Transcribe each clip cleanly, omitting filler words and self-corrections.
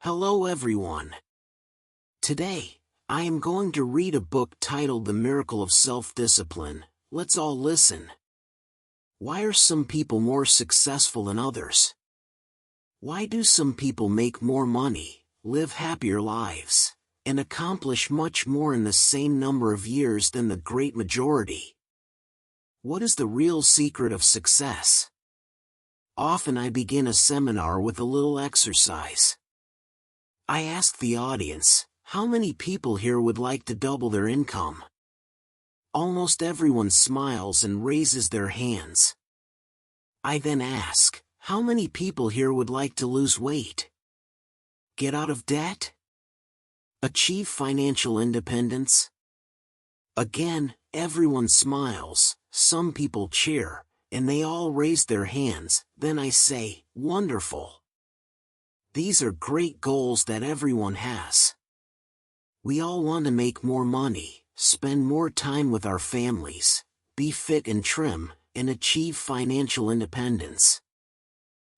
Hello everyone. Today, I am going to read a book titled The Miracle of Self-Discipline. Let's all listen. Why are some people more successful than others? Why do some people make more money, live happier lives, and accomplish much more in the same number of years than the great majority? What is the real secret of success? Often I begin a seminar with a little exercise. I ask the audience, how many people here would like to double their income? Almost everyone smiles and raises their hands. I then ask, how many people here would like to lose weight? Get out of debt? Achieve financial independence? Again, everyone smiles, some people cheer, and they all raise their hands. Then I say, wonderful. These are great goals that everyone has. We all want to make more money, spend more time with our families, be fit and trim, and achieve financial independence.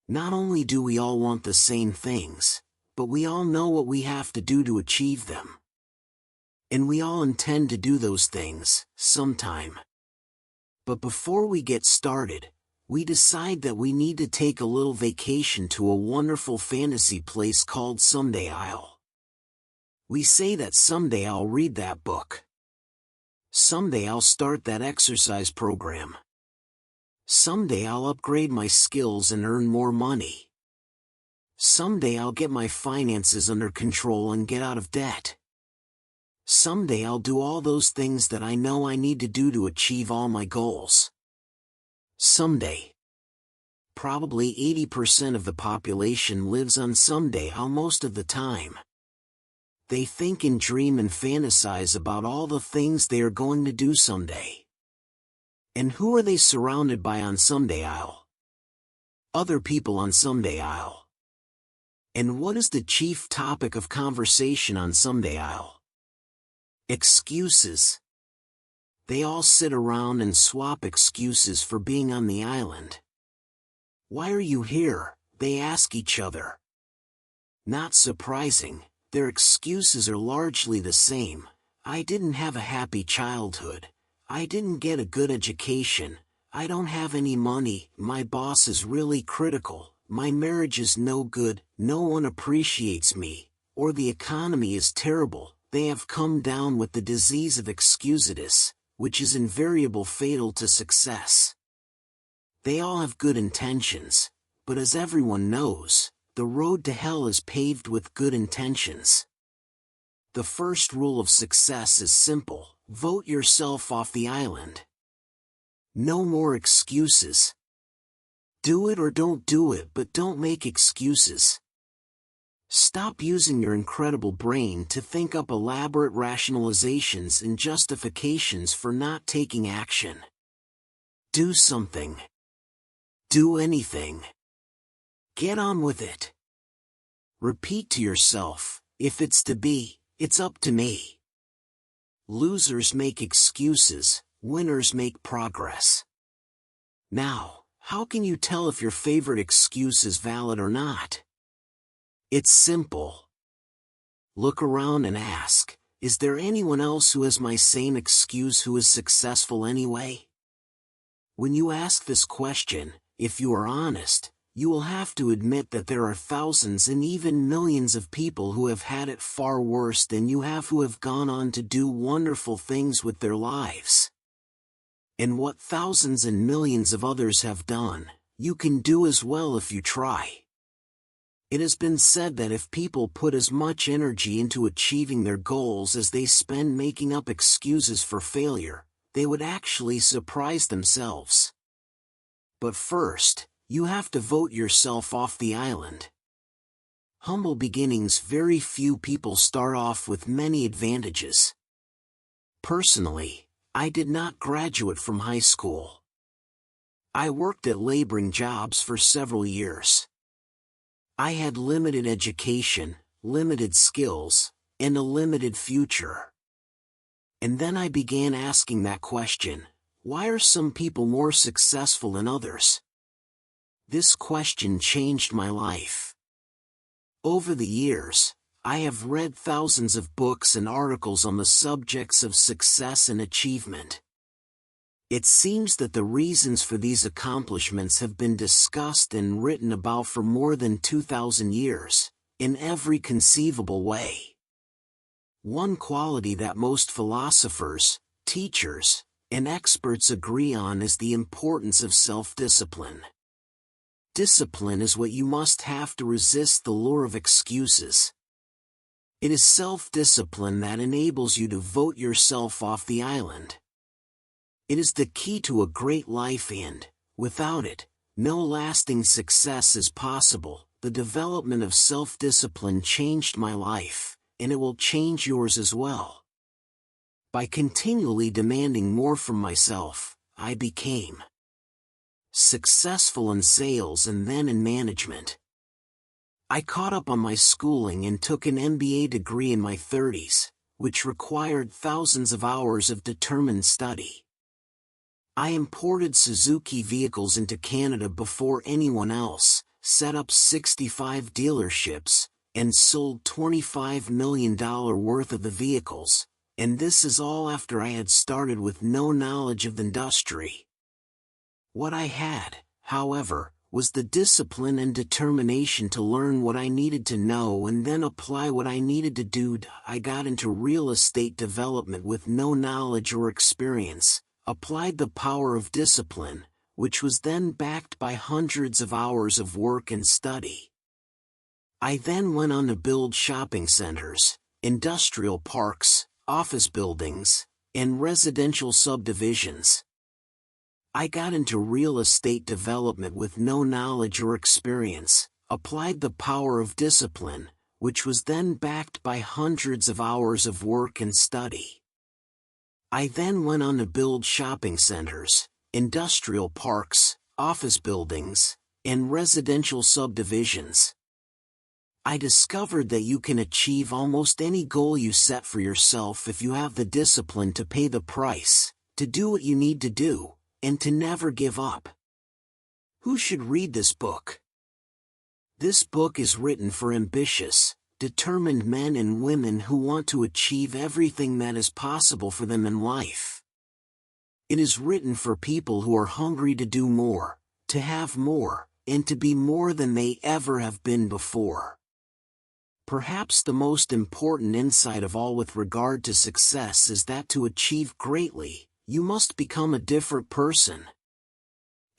Not only do we all want the same things, but we all know what we have to do to achieve them. And we all intend to do those things, sometime. But before we get started, we decide that we need to take a little vacation to a wonderful fantasy place called Someday I'll. We say that someday I'll read that book. Someday I'll start that exercise program. Someday I'll upgrade my skills and earn more money. Someday I'll get my finances under control and get out of debt. Someday I'll do all those things that I know I need to do to achieve all my goals. Someday. Probably 80% of the population lives on someday I'll most of the time. They think and dream and fantasize about all the things they are going to do someday. And who are they surrounded by on someday I'll? Other people on someday I'll. And what is the chief topic of conversation on someday I'll? Excuses. They all sit around and swap excuses for being on the island. Why are you here? They ask each other. Not surprising, their excuses are largely the same. I didn't have a happy childhood. I didn't get a good education. I don't have any money. My boss is really critical. My marriage is no good. No one appreciates me. Or the economy is terrible. They have come down with the disease of excusitis, which is invariably fatal to success. They all have good intentions, but as everyone knows, the road to hell is paved with good intentions. The first rule of success is simple: vote yourself off the island. No more excuses. Do it or don't do it, but don't make excuses. Stop using your incredible brain to think up elaborate rationalizations and justifications for not taking action. Do something. Do anything. Get on with it. Repeat to yourself, if it's to be, it's up to me. Losers make excuses, winners make progress. Now, how can you tell if your favorite excuse is valid or not? It's simple. Look around and ask, is there anyone else who has my same excuse who is successful anyway? When you ask this question, if you are honest, you will have to admit that there are thousands and even millions of people who have had it far worse than you have, who have gone on to do wonderful things with their lives. And what thousands and millions of others have done, you can do as well if you try. It has been said that if people put as much energy into achieving their goals as they spend making up excuses for failure, they would actually surprise themselves. But first, you have to vote yourself off the island. Humble beginnings. Very few people start off with many advantages. Personally, I did not graduate from high school. I worked at laboring jobs for several years. I had limited education, limited skills, and a limited future. And then I began asking that question, why are some people more successful than others? This question changed my life. Over the years, I have read thousands of books and articles on the subjects of success and achievement. It seems that the reasons for these accomplishments have been discussed and written about for more than 2,000 years, in every conceivable way. One quality that most philosophers, teachers, and experts agree on is the importance of self-discipline. Discipline is what you must have to resist the lure of excuses. It is self-discipline that enables you to vote yourself off the island. It is the key to a great life and, without it, no lasting success is possible. The development of self-discipline changed my life, and it will change yours as well. By continually demanding more from myself, I became successful in sales and then in management. I caught up on my schooling and took an MBA degree in my 30s, which required thousands of hours of determined study. I imported Suzuki vehicles into Canada before anyone else, set up 65 dealerships, and sold $25 million worth of the vehicles, and this is all after I had started with no knowledge of the industry. What I had, however, was the discipline and determination to learn what I needed to know and then apply what I needed to do. I got into real estate development with no knowledge or experience, applied the power of discipline, which was then backed by hundreds of hours of work and study. I then went on to build shopping centers, industrial parks, office buildings, and residential subdivisions. I got into real estate development with no knowledge or experience, applied the power of discipline, which was then backed by hundreds of hours of work and study. I then went on to build shopping centers, industrial parks, office buildings, and residential subdivisions. I discovered that you can achieve almost any goal you set for yourself if you have the discipline to pay the price, to do what you need to do, and to never give up. Who should read this book? This book is written for ambitious, determined men and women who want to achieve everything that is possible for them in life. It is written for people who are hungry to do more, to have more, and to be more than they ever have been before. Perhaps the most important insight of all with regard to success is that to achieve greatly, you must become a different person.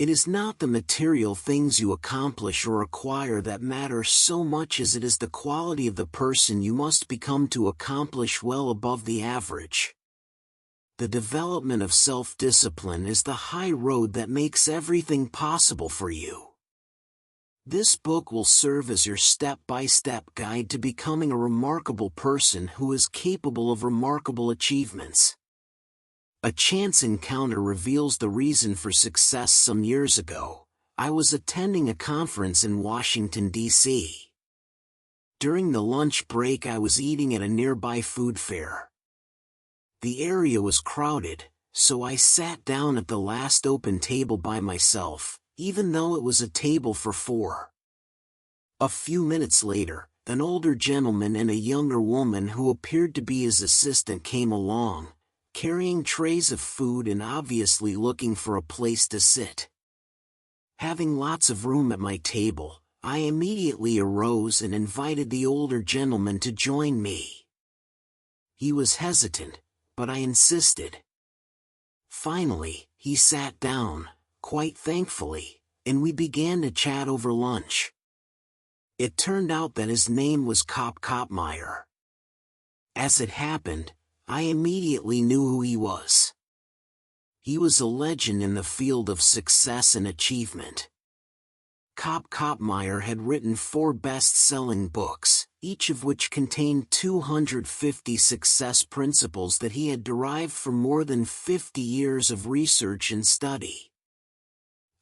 It is not the material things you accomplish or acquire that matter so much as it is the quality of the person you must become to accomplish well above the average. The development of self-discipline is the high road that makes everything possible for you. This book will serve as your step-by-step guide to becoming a remarkable person who is capable of remarkable achievements. A chance encounter reveals the reason for success. Some years ago, I was attending a conference in Washington, D.C. During the lunch break, I was eating at a nearby food fair. The area was crowded, so I sat down at the last open table by myself, even though it was a table for 4. A few minutes later, an older gentleman and a younger woman who appeared to be his assistant came along, carrying trays of food and obviously looking for a place to sit. Having lots of room at my table, I immediately arose and invited the older gentleman to join me. He was hesitant, but I insisted. Finally, he sat down, quite thankfully, and we began to chat over lunch. It turned out that his name was Kopmeyer. As it happened, I immediately knew who he was. He was a legend in the field of success and achievement. Kopmeyer had written 4 best-selling books, each of which contained 250 success principles that he had derived from more than 50 years of research and study.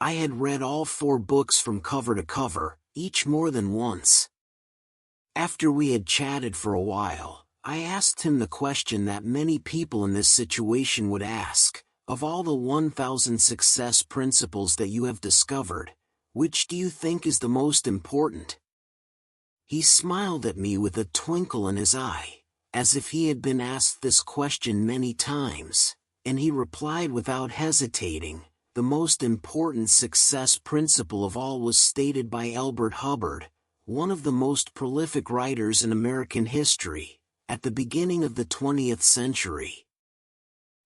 I had read all 4 books from cover to cover, each more than once. After we had chatted for a while, I asked him the question that many people in this situation would ask: of all the 1,000 success principles that you have discovered, which do you think is the most important? He smiled at me with a twinkle in his eye, as if he had been asked this question many times, and he replied without hesitating, "The most important success principle of all was stated by Elbert Hubbard, one of the most prolific writers in American history, at the beginning of the 20th century.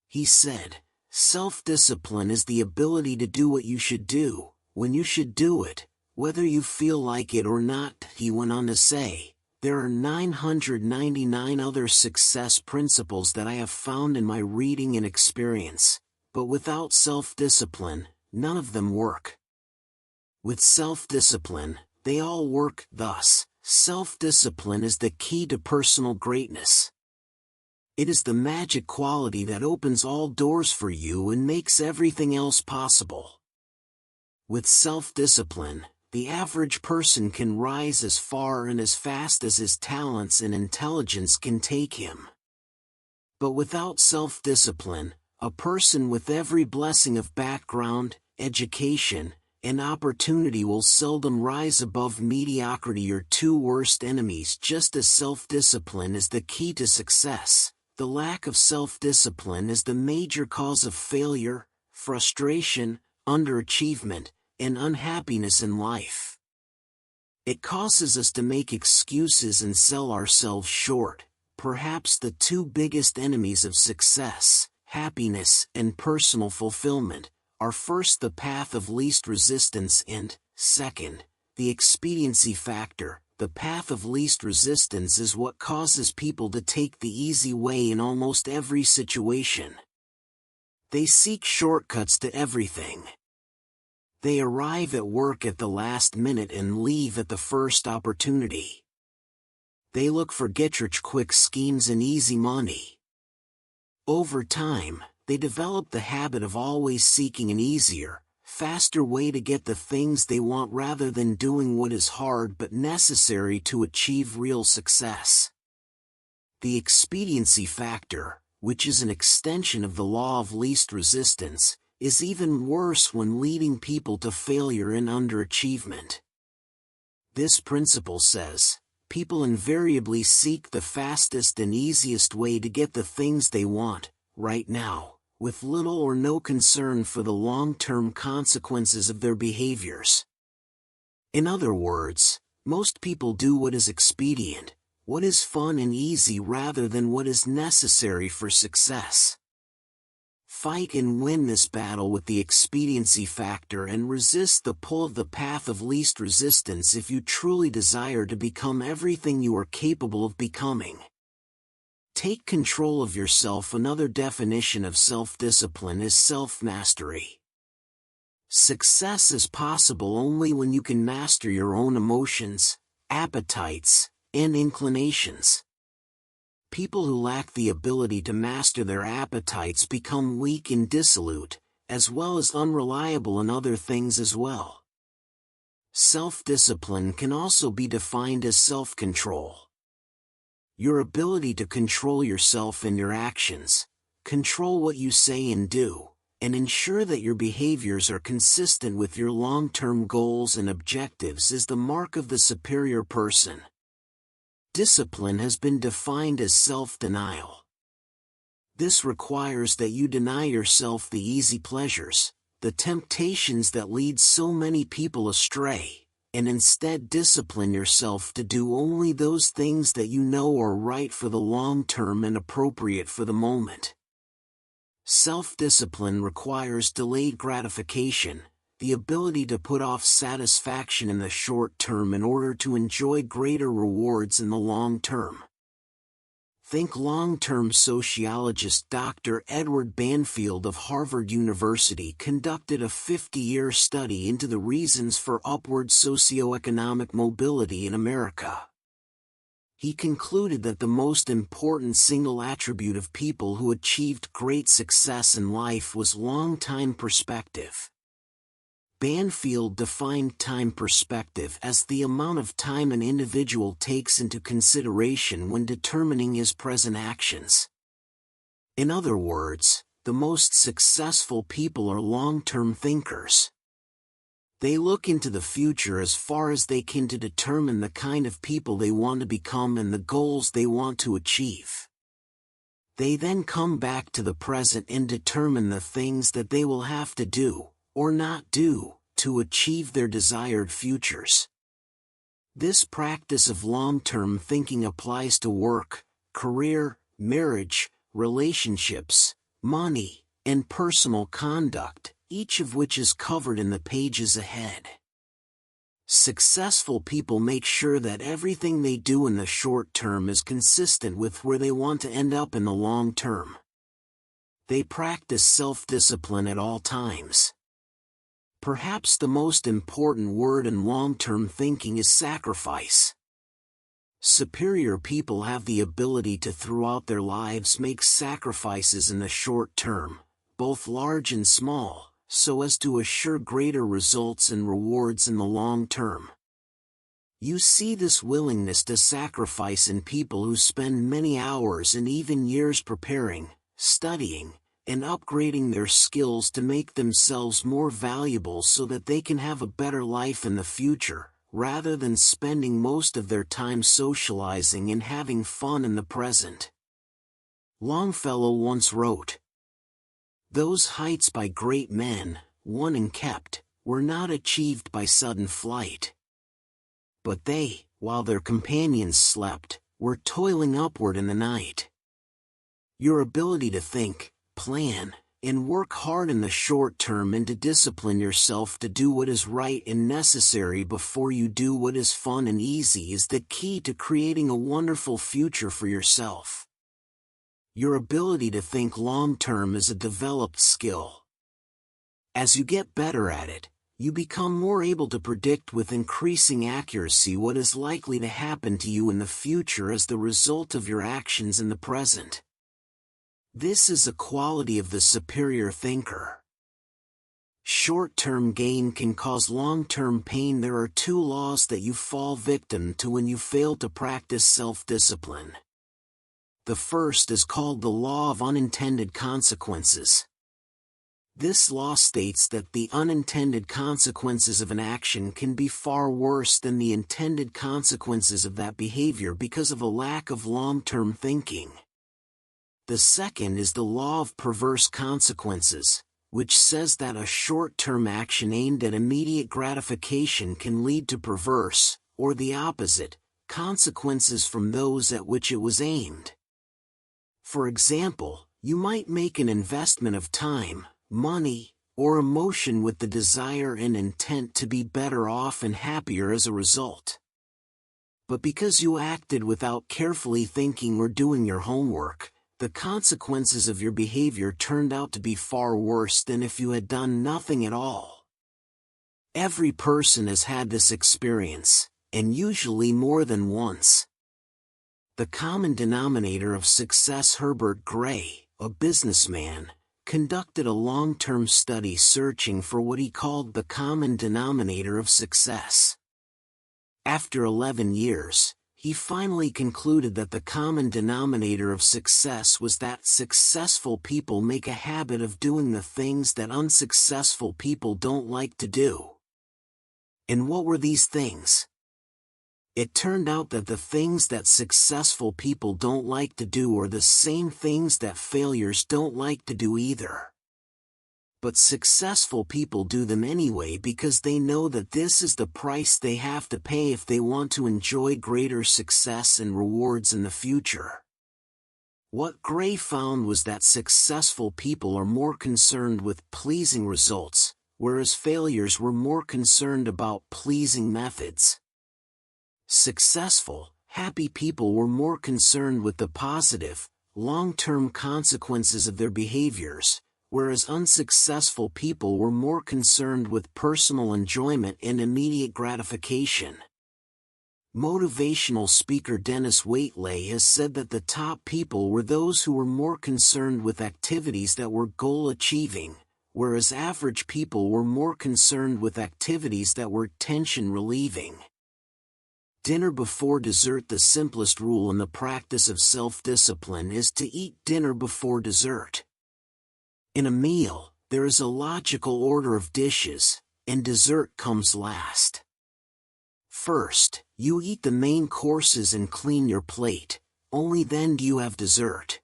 He said, 'Self-discipline is the ability to do what you should do, when you should do it, whether you feel like it or not.'" He went on to say, "There are 999 other success principles that I have found in my reading and experience, but without self-discipline, none of them work. With self-discipline, they all work. Thus, self-discipline is the key to personal greatness. It is the magic quality that opens all doors for you and makes everything else possible. With self-discipline, the average person can rise as far and as fast as his talents and intelligence can take him. But without self-discipline, a person with every blessing of background, education, and opportunity will seldom rise above mediocrity. Your two worst enemies. Just as self-discipline is the key to success, the lack of self-discipline is the major cause of failure, frustration, underachievement, and unhappiness in life. It causes us to make excuses and sell ourselves short. Perhaps the two biggest enemies of success, happiness and personal fulfillment, are first the path of least resistance and, second, the expediency factor. The path of least resistance is what causes people to take the easy way in almost every situation. They seek shortcuts to everything. They arrive at work at the last minute and leave at the first opportunity. They look for get-rich-quick schemes and easy money. Over time, they develop the habit of always seeking an easier, faster way to get the things they want rather than doing what is hard but necessary to achieve real success. The expediency factor, which is an extension of the law of least resistance, is even worse when leading people to failure and underachievement. This principle says, people invariably seek the fastest and easiest way to get the things they want, right now, with little or no concern for the long-term consequences of their behaviors. In other words, most people do what is expedient, what is fun and easy rather than what is necessary for success. Fight and win this battle with the expediency factor and resist the pull of the path of least resistance if you truly desire to become everything you are capable of becoming. Take control of yourself. Another definition of self-discipline is self-mastery. Success is possible only when you can master your own emotions, appetites, and inclinations. People who lack the ability to master their appetites become weak and dissolute, as well as unreliable in other things as well. Self-discipline can also be defined as self-control. Your ability to control yourself and your actions, control what you say and do, and ensure that your behaviors are consistent with your long-term goals and objectives is the mark of the superior person. Discipline has been defined as self-denial. This requires that you deny yourself the easy pleasures, the temptations that lead so many people astray, and instead discipline yourself to do only those things that you know are right for the long term and appropriate for the moment. Self-discipline requires delayed gratification, the ability to put off satisfaction in the short term in order to enjoy greater rewards in the long term. Think long-term sociologist Dr. Edward Banfield of Harvard University conducted a 50-year study into the reasons for upward socioeconomic mobility in America. He concluded that the most important single attribute of people who achieved great success in life was long-time perspective. Banfield defined time perspective as the amount of time an individual takes into consideration when determining his present actions. In other words, the most successful people are long-term thinkers. They look into the future as far as they can to determine the kind of people they want to become and the goals they want to achieve. They then come back to the present and determine the things that they will have to do, or not do, to achieve their desired futures. This practice of long-term thinking applies to work, career, marriage, relationships, money, and personal conduct, each of which is covered in the pages ahead. Successful people make sure that everything they do in the short term is consistent with where they want to end up in the long term. They practice self-discipline at all times. Perhaps the most important word in long-term thinking is sacrifice. Superior people have the ability to throughout their lives make sacrifices in the short term, both large and small, so as to assure greater results and rewards in the long term. You see this willingness to sacrifice in people who spend many hours and even years preparing, studying, and upgrading their skills to make themselves more valuable so that they can have a better life in the future, rather than spending most of their time socializing and having fun in the present. Longfellow once wrote, "Those heights by great men, won and kept, were not achieved by sudden flight. But they, while their companions slept, were toiling upward in the night." Your ability to think, plan, and work hard in the short term and to discipline yourself to do what is right and necessary before you do what is fun and easy is the key to creating a wonderful future for yourself. Your ability to think long-term is a developed skill. As you get better at it, you become more able to predict with increasing accuracy what is likely to happen to you in the future as the result of your actions in the present. This is a quality of the superior thinker. Short-term gain can cause long-term pain. There are two laws that you fall victim to when you fail to practice self-discipline. The first is called the law of unintended consequences. This law states that the unintended consequences of an action can be far worse than the intended consequences of that behavior because of a lack of long-term thinking. The second is the law of perverse consequences, which says that a short-term action aimed at immediate gratification can lead to perverse, or the opposite, consequences from those at which it was aimed. For example, you might make an investment of time, money, or emotion with the desire and intent to be better off and happier as a result. But because you acted without carefully thinking or doing your homework, the consequences of your behavior turned out to be far worse than if you had done nothing at all. Every person has had this experience, and usually more than once. The common denominator of success. Herbert Gray, a businessman, conducted a long-term study searching for what he called the common denominator of success. After 11 years, he finally concluded that the common denominator of success was that successful people make a habit of doing the things that unsuccessful people don't like to do. And what were these things? It turned out that the things that successful people don't like to do are the same things that failures don't like to do either. But successful people do them anyway because they know that this is the price they have to pay if they want to enjoy greater success and rewards in the future. What Gray found was that successful people are more concerned with pleasing results, whereas failures were more concerned about pleasing methods. Successful, happy people were more concerned with the positive, long-term consequences of their behaviors, whereas unsuccessful people were more concerned with personal enjoyment and immediate gratification. Motivational speaker Dennis Waitley has said that the top people were those who were more concerned with activities that were goal-achieving, whereas average people were more concerned with activities that were tension-relieving. Dinner before dessert. The simplest rule in the practice of self-discipline is to eat dinner before dessert. In a meal, there is a logical order of dishes, and dessert comes last. First, you eat the main courses and clean your plate, only then do you have dessert.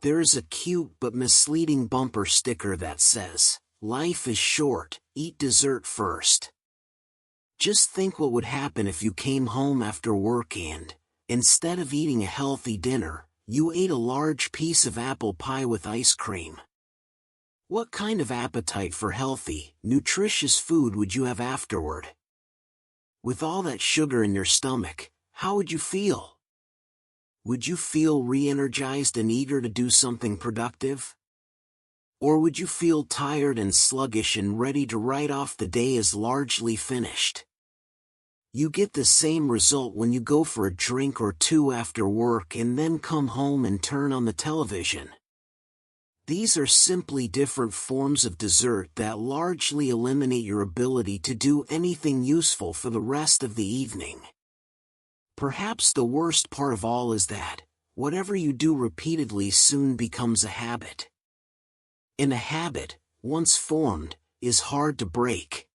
There is a cute but misleading bumper sticker that says, "Life is short, eat dessert first." Just think what would happen if you came home after work and, instead of eating a healthy dinner, you ate a large piece of apple pie with ice cream. What kind of appetite for healthy, nutritious food would you have afterward? With all that sugar in your stomach, how would you feel? Would you feel re-energized and eager to do something productive? Or would you feel tired and sluggish and ready to write off the day as largely finished? You get the same result when you go for a drink or two after work and then come home and turn on the television. These are simply different forms of dessert that largely eliminate your ability to do anything useful for the rest of the evening. Perhaps the worst part of all is that, whatever you do repeatedly soon becomes a habit. And a habit, once formed, is hard to break.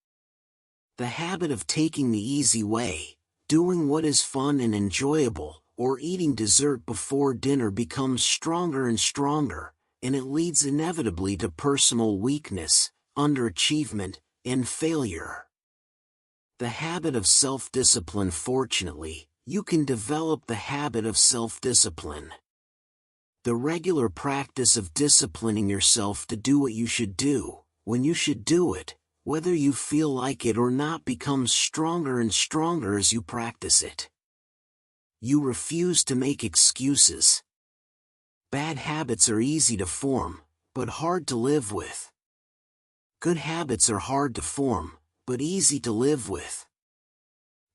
The habit of taking the easy way, doing what is fun and enjoyable, or eating dessert before dinner becomes stronger and stronger, and it leads inevitably to personal weakness, underachievement, and failure. The habit of self-discipline. Fortunately, you can develop the habit of self-discipline. The regular practice of disciplining yourself to do what you should do, when you should do it, whether you feel like it or not, becomes stronger and stronger as you practice it. You refuse to make excuses. Bad habits are easy to form, but hard to live with. Good habits are hard to form, but easy to live with.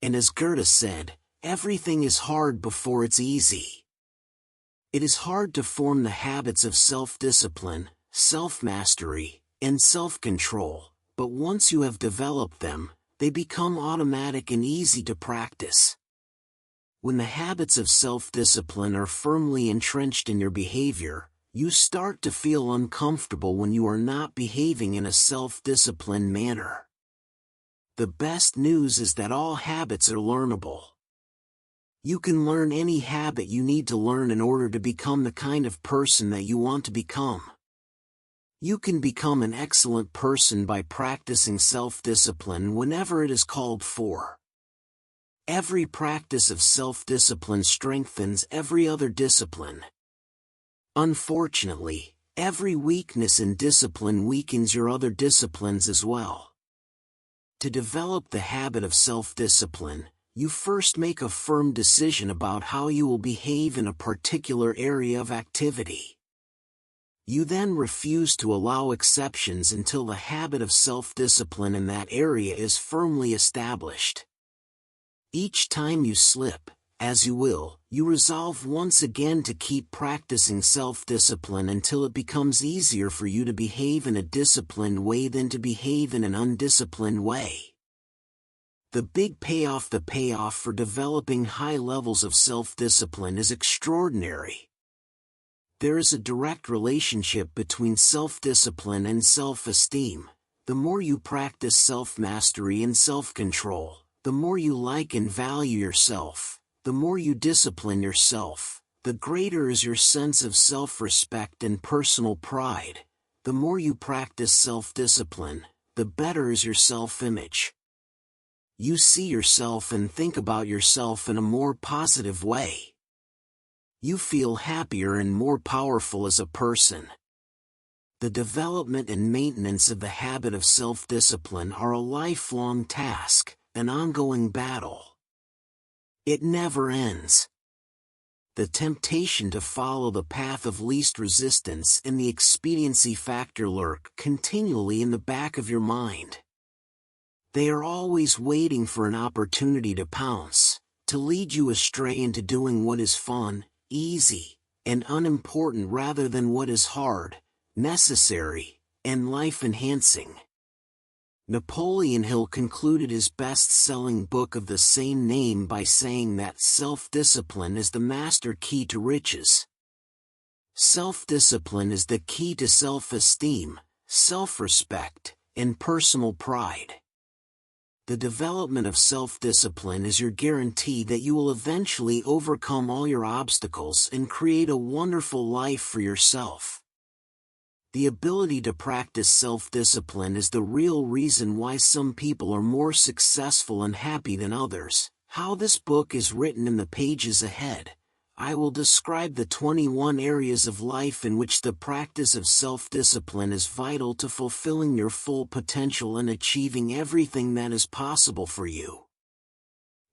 And as Goethe said, everything is hard before it's easy. It is hard to form the habits of self-discipline, self-mastery, and self-control, but once you have developed them, they become automatic and easy to practice. When the habits of self-discipline are firmly entrenched in your behavior, you start to feel uncomfortable when you are not behaving in a self-disciplined manner. The best news is that all habits are learnable. You can learn any habit you need to learn in order to become the kind of person that you want to become. You can become an excellent person by practicing self-discipline whenever it is called for. Every practice of self-discipline strengthens every other discipline. Unfortunately, every weakness in discipline weakens your other disciplines as well. To develop the habit of self-discipline, you first make a firm decision about how you will behave in a particular area of activity. You then refuse to allow exceptions until the habit of self-discipline in that area is firmly established. Each time you slip, as you will, you resolve once again to keep practicing self-discipline until it becomes easier for you to behave in a disciplined way than to behave in an undisciplined way. The big payoff. The payoff for developing high levels of self-discipline is extraordinary. There is a direct relationship between self-discipline and self-esteem. The more you practice self-mastery and self-control, the more you like and value yourself, the more you discipline yourself, the greater is your sense of self-respect and personal pride. The more you practice self-discipline, the better is your self-image. You see yourself and think about yourself in a more positive way. You feel happier and more powerful as a person. The development and maintenance of the habit of self-discipline are a lifelong task, an ongoing battle. It never ends. The temptation to follow the path of least resistance and the expediency factor lurk continually in the back of your mind. They are always waiting for an opportunity to pounce, to lead you astray into doing what is fun, easy, and unimportant rather than what is hard, necessary, and life-enhancing. Napoleon Hill concluded his best-selling book of the same name by saying that self-discipline is the master key to riches. Self-discipline is the key to self-esteem, self-respect, and personal pride. The development of self-discipline is your guarantee that you will eventually overcome all your obstacles and create a wonderful life for yourself. The ability to practice self-discipline is the real reason why some people are more successful and happy than others. How this book is written in the pages ahead. I will describe the 21 areas of life in which the practice of self-discipline is vital to fulfilling your full potential and achieving everything that is possible for you.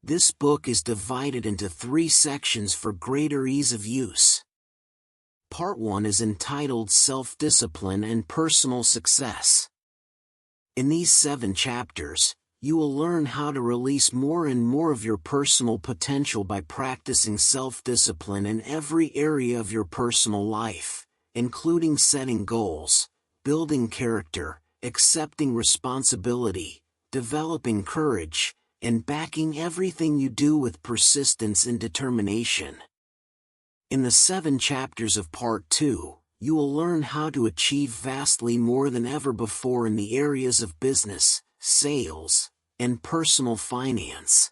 This book is divided into 3 sections for greater ease of use. Part 1 is entitled Self-Discipline and Personal Success. In these 7 chapters, you will learn how to release more and more of your personal potential by practicing self-discipline in every area of your personal life, including setting goals, building character, accepting responsibility, developing courage, and backing everything you do with persistence and determination. In the 7 chapters of Part 2, you will learn how to achieve vastly more than ever before in the areas of business, sales, and personal finance.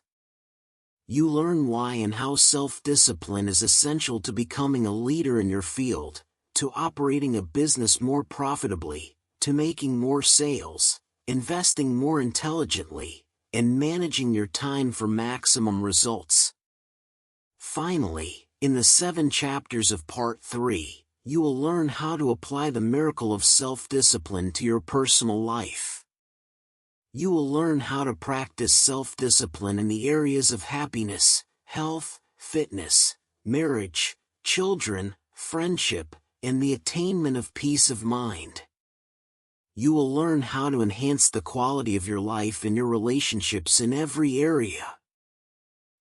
You learn why and how self-discipline is essential to becoming a leader in your field, to operating a business more profitably, to making more sales, investing more intelligently, and managing your time for maximum results. Finally, in the 7 chapters of Part 3, you will learn how to apply the miracle of self-discipline to your personal life. You will learn how to practice self-discipline in the areas of happiness, health, fitness, marriage, children, friendship, and the attainment of peace of mind. You will learn how to enhance the quality of your life and your relationships in every area.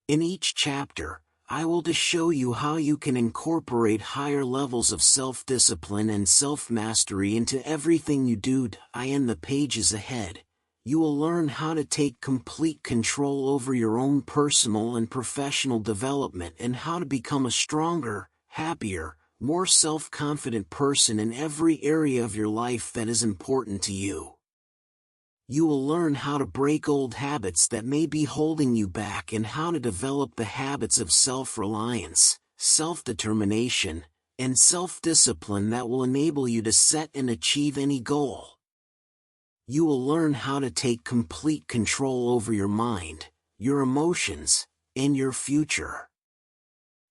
In each chapter, I will show you how you can incorporate higher levels of self-discipline and self-mastery into everything you do. In the pages ahead, you will learn how to take complete control over your own personal and professional development and how to become a stronger, happier, more self-confident person in every area of your life that is important to you. You will learn how to break old habits that may be holding you back and how to develop the habits of self-reliance, self-determination, and self-discipline that will enable you to set and achieve any goal. You will learn how to take complete control over your mind, your emotions, and your future.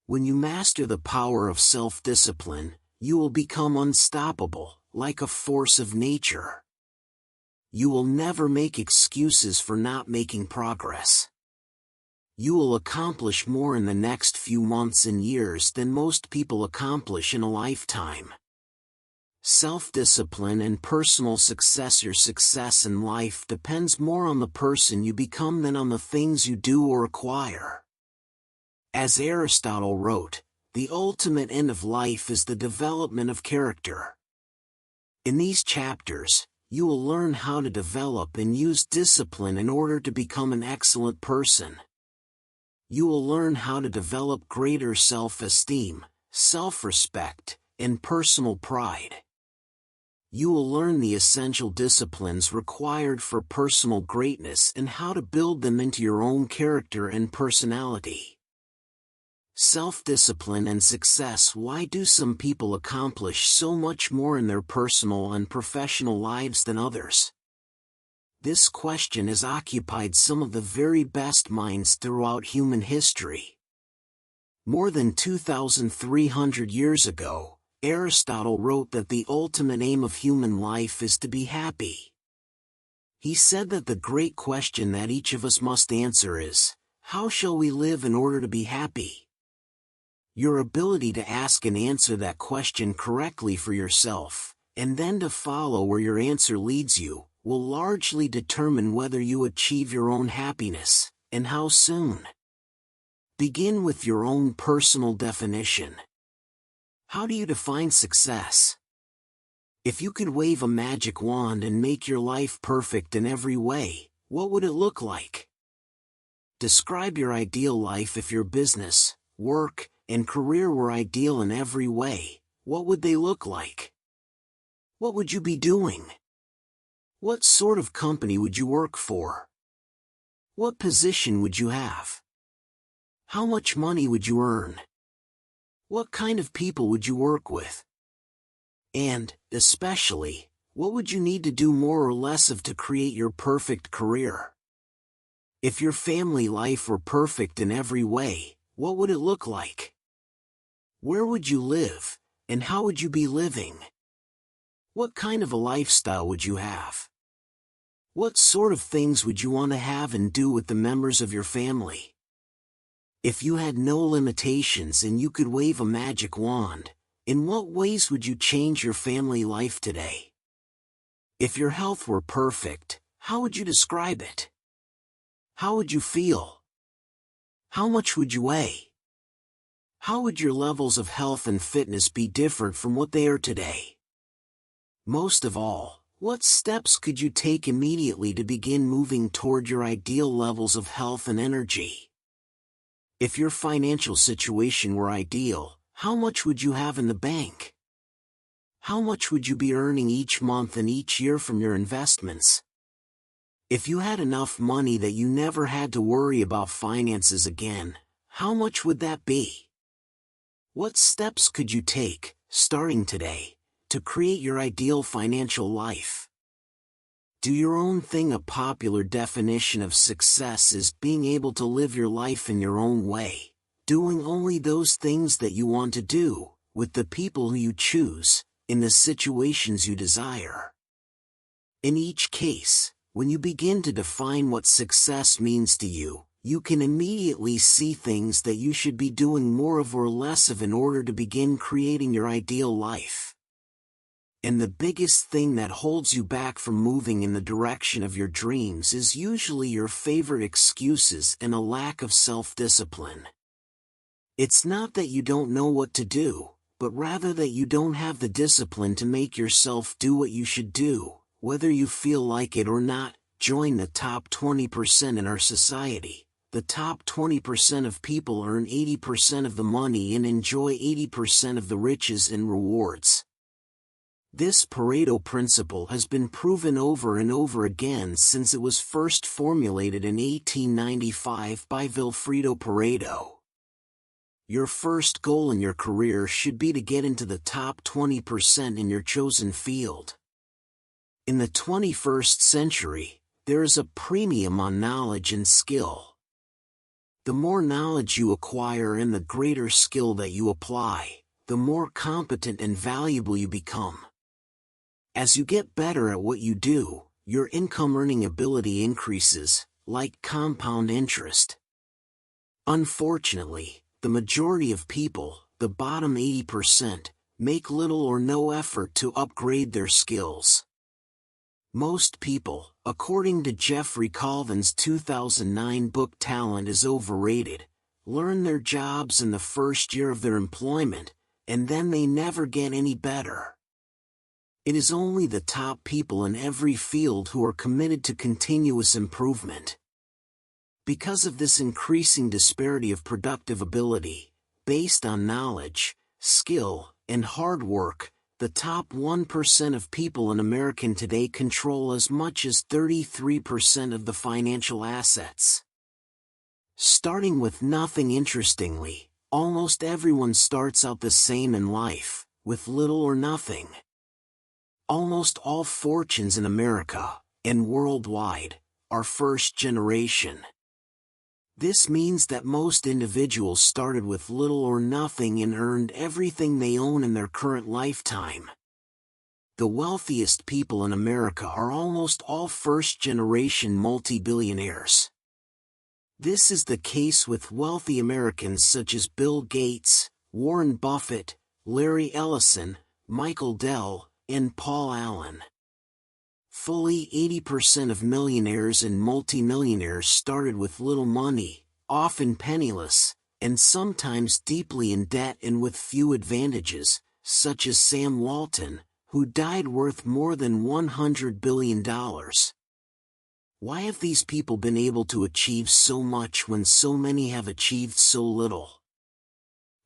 When you master the power of self-discipline, you will become unstoppable, like a force of nature. You will never make excuses for not making progress. You will accomplish more in the next few months and years than most people accomplish in a lifetime. Self-discipline and personal success. Your success in life depends more on the person you become than on the things you do or acquire. As Aristotle wrote, the ultimate end of life is the development of character. In these chapters, you will learn how to develop and use discipline in order to become an excellent person. You will learn how to develop greater self-esteem, self-respect, and personal pride. You will learn the essential disciplines required for personal greatness and how to build them into your own character and personality. Self-discipline and success. Why do some people accomplish so much more in their personal and professional lives than others? This question has occupied some of the very best minds throughout human history. More than 2,300 years ago, Aristotle wrote that the ultimate aim of human life is to be happy. He said that the great question that each of us must answer is, how shall we live in order to be happy? Your ability to ask and answer that question correctly for yourself, and then to follow where your answer leads you, will largely determine whether you achieve your own happiness, and how soon. Begin with your own personal definition. How do you define success? If you could wave a magic wand and make your life perfect in every way, what would it look like? Describe your ideal life. If your business, work, and career were ideal in every way, what would they look like? What would you be doing? What sort of company would you work for? What position would you have? How much money would you earn? What kind of people would you work with? And, especially, what would you need to do more or less of to create your perfect career? If your family life were perfect in every way, what would it look like? Where would you live, and how would you be living? What kind of a lifestyle would you have? What sort of things would you want to have and do with the members of your family? If you had no limitations and you could wave a magic wand, in what ways would you change your family life today? If your health were perfect, how would you describe it? How would you feel? How much would you weigh? How would your levels of health and fitness be different from what they are today? Most of all, what steps could you take immediately to begin moving toward your ideal levels of health and energy? If your financial situation were ideal, how much would you have in the bank? How much would you be earning each month and each year from your investments? If you had enough money that you never had to worry about finances again, how much would that be? What steps could you take, starting today, to create your ideal financial life? Do your own thing. A popular definition of success is being able to live your life in your own way, doing only those things that you want to do, with the people who you choose, in the situations you desire. In each case, when you begin to define what success means to you, you can immediately see things that you should be doing more of or less of in order to begin creating your ideal life. And the biggest thing that holds you back from moving in the direction of your dreams is usually your favorite excuses and a lack of self-discipline. It's not that you don't know what to do, but rather that you don't have the discipline to make yourself do what you should do, whether you feel like it or not. Join the top 20% in our society. The top 20% of people earn 80% of the money and enjoy 80% of the riches and rewards. This Pareto principle has been proven over and over again since it was first formulated in 1895 by Vilfredo Pareto. Your first goal in your career should be to get into the top 20% in your chosen field. In the 21st century, there is a premium on knowledge and skill. The more knowledge you acquire and the greater skill that you apply, the more competent and valuable you become. As you get better at what you do, your income earning ability increases, like compound interest. Unfortunately, the majority of people, the bottom 80%, make little or no effort to upgrade their skills. Most people, according to Jeffrey Colvin's 2009 book Talent is Overrated, learn their jobs in the first year of their employment, and then they never get any better. It is only the top people in every field who are committed to continuous improvement. Because of this increasing disparity of productive ability, based on knowledge, skill, and hard work, the top 1% of people in America today control as much as 33% of the financial assets. Starting with nothing. Interestingly, almost everyone starts out the same in life, with little or nothing. Almost all fortunes in America, and worldwide, are first generation. This means that most individuals started with little or nothing and earned everything they own in their current lifetime. The wealthiest people in America are almost all first-generation multi-billionaires. This is the case with wealthy Americans such as Bill Gates, Warren Buffett, Larry Ellison, Michael Dell, and Paul Allen. Fully 80% of millionaires and multimillionaires started with little money, often penniless, and sometimes deeply in debt and with few advantages, such as Sam Walton, who died worth more than $100 billion. Why have these people been able to achieve so much when so many have achieved so little?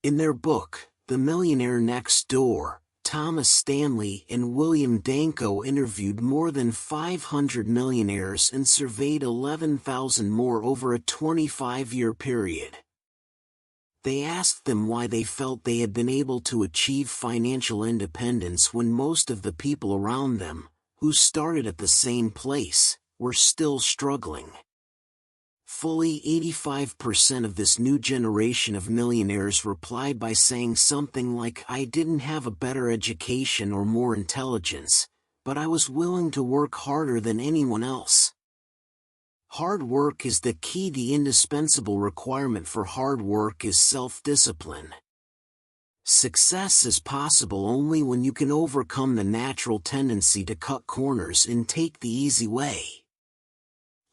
In their book, The Millionaire Next Door, Thomas Stanley and William Danko interviewed more than 500 millionaires and surveyed 11,000 more over a 25-year period. They asked them why they felt they had been able to achieve financial independence when most of the people around them, who started at the same place, were still struggling. Fully 85% of this new generation of millionaires replied by saying something like, "I didn't have a better education or more intelligence, but I was willing to work harder than anyone else." Hard work is the key. The indispensable requirement for hard work is self-discipline. Success is possible only when you can overcome the natural tendency to cut corners and take the easy way.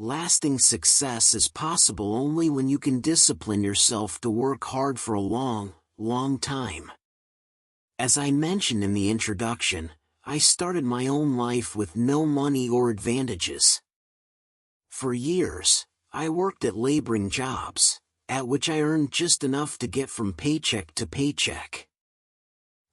Lasting success is possible only when you can discipline yourself to work hard for a long, long time. As I mentioned in the introduction, I started my own life with no money or advantages. For years, I worked at laboring jobs, at which I earned just enough to get from paycheck to paycheck.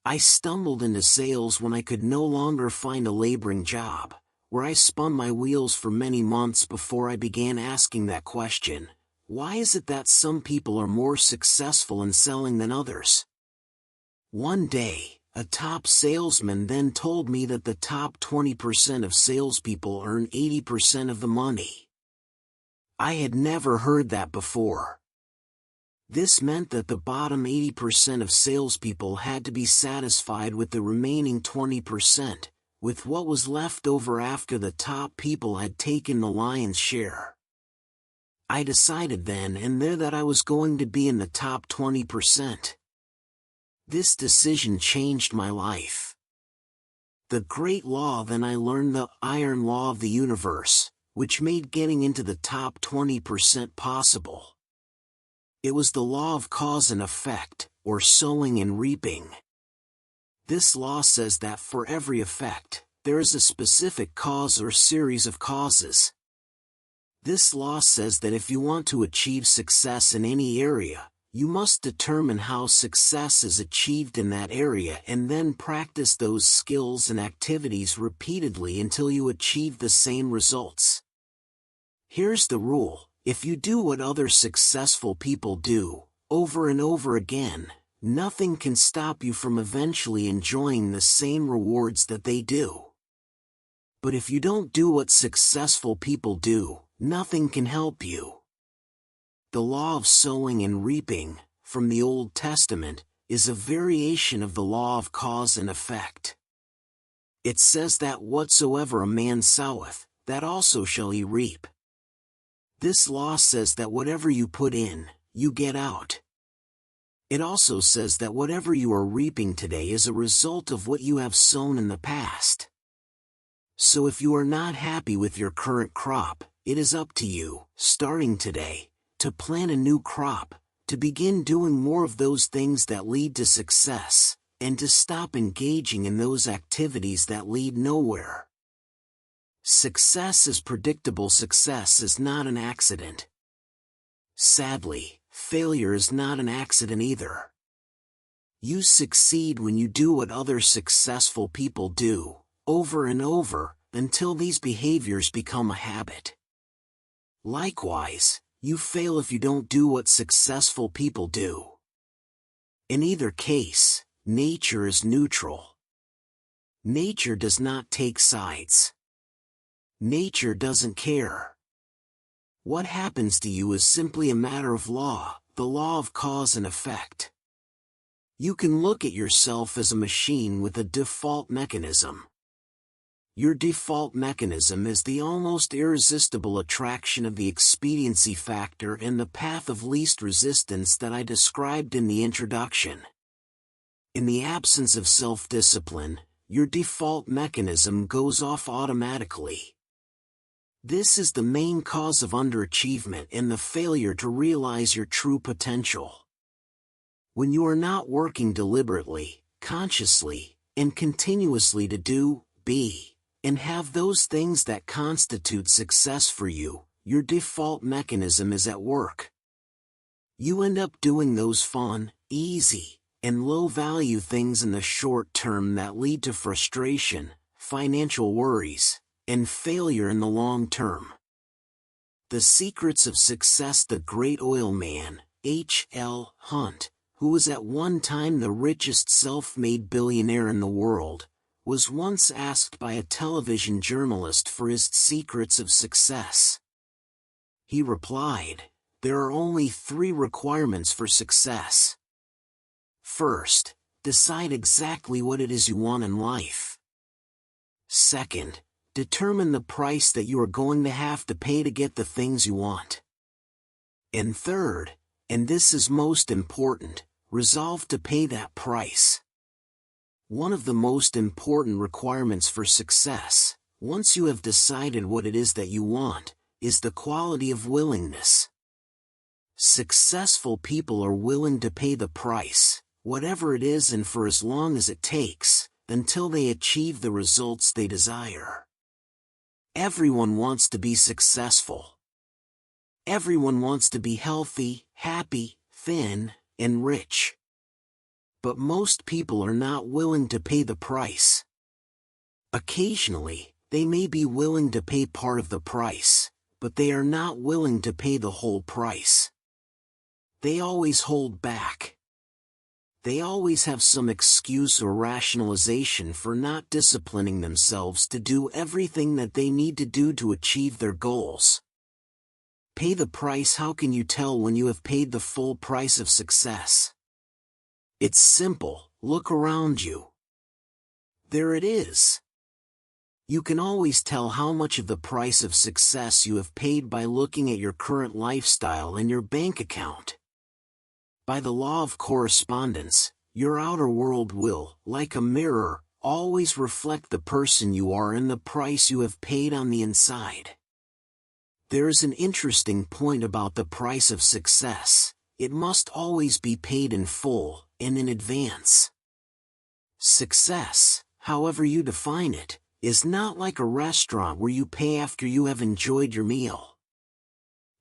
I stumbled into sales when I could no longer find a laboring job, where I spun my wheels for many months before I began asking that question: why is it that some people are more successful in selling than others? One day, a top salesman then told me that the top 20% of salespeople earn 80% of the money. I had never heard that before. This meant that the bottom 80% of salespeople had to be satisfied with the remaining 20%, with what was left over after the top people had taken the lion's share. I decided then and there that I was going to be in the top 20%. This decision changed my life. The great law. Then I learned the iron law of the universe, which made getting into the top 20% possible. It was the law of cause and effect, or sowing and reaping. This law says that for every effect, there is a specific cause or series of causes. This law says that if you want to achieve success in any area, you must determine how success is achieved in that area and then practice those skills and activities repeatedly until you achieve the same results. Here's the rule: if you do what other successful people do, over and over again, nothing can stop you from eventually enjoying the same rewards that they do. But if you don't do what successful people do, nothing can help you. The law of sowing and reaping, from the Old Testament, is a variation of the law of cause and effect. It says that whatsoever a man soweth, that also shall he reap. This law says that whatever you put in, you get out. It also says that whatever you are reaping today is a result of what you have sown in the past. So if you are not happy with your current crop, it is up to you, starting today, to plant a new crop, to begin doing more of those things that lead to success, and to stop engaging in those activities that lead nowhere. Success is predictable. Success is not an accident. Sadly, failure is not an accident either. You succeed when you do what other successful people do, over and over, until these behaviors become a habit. Likewise, you fail if you don't do what successful people do. In either case, nature is neutral. Nature does not take sides. Nature doesn't care. What happens to you is simply a matter of law, the law of cause and effect. You can look at yourself as a machine with a default mechanism. Your default mechanism is the almost irresistible attraction of the expediency factor and the path of least resistance that I described in the introduction. In the absence of self-discipline, your default mechanism goes off automatically. This is the main cause of underachievement and the failure to realize your true potential. When you are not working deliberately, consciously, and continuously to do, be, and have those things that constitute success for you, your default mechanism is at work. You end up doing those fun, easy, and low-value things in the short term that lead to frustration, financial worries, and failure in the long term. The Secrets of Success. The great oil man, H.L. Hunt, who was at one time the richest self-made billionaire in the world, was once asked by a television journalist for his secrets of success. He replied, "There are only 3 requirements for success. First, decide exactly what it is you want in life. Second, determine the price that you are going to have to pay to get the things you want. And third, and this is most important, resolve to pay that price." One of the most important requirements for success, once you have decided what it is that you want, is the quality of willingness. Successful people are willing to pay the price, whatever it is and for as long as it takes, until they achieve the results they desire. Everyone wants to be successful. Everyone wants to be healthy, happy, thin, and rich. But most people are not willing to pay the price. Occasionally, they may be willing to pay part of the price, but they are not willing to pay the whole price. They always hold back. They always have some excuse or rationalization for not disciplining themselves to do everything that they need to do to achieve their goals. Pay the price. How can you tell when you have paid the full price of success? It's simple. Look around you. There it is. You can always tell how much of the price of success you have paid by looking at your current lifestyle and your bank account. By the law of correspondence, your outer world will, like a mirror, always reflect the person you are and the price you have paid on the inside. There is an interesting point about the price of success. It must always be paid in full, and in advance. Success, however you define it, is not like a restaurant where you pay after you have enjoyed your meal.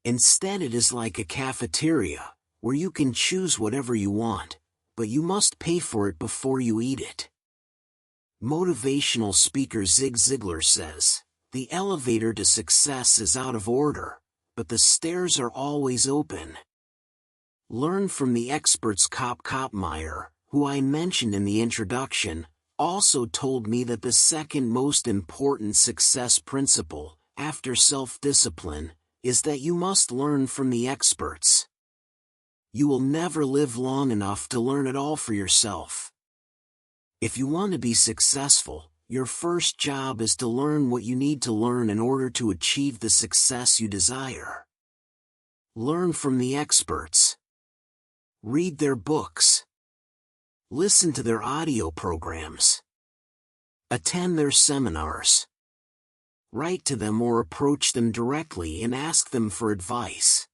Instead, it is like a cafeteria, where you can choose whatever you want, but you must pay for it before you eat it. Motivational speaker Zig Ziglar says, "The elevator to success is out of order, but the stairs are always open." Learn from the experts. Kopmeyer, who I mentioned in the introduction, also told me that the second most important success principle, after self-discipline, is that you must learn from the experts. You will never live long enough to learn it all for yourself. If you want to be successful, your first job is to learn what you need to learn in order to achieve the success you desire. Learn from the experts. Read their books. Listen to their audio programs. Attend their seminars. Write to them or approach them directly and ask them for advice.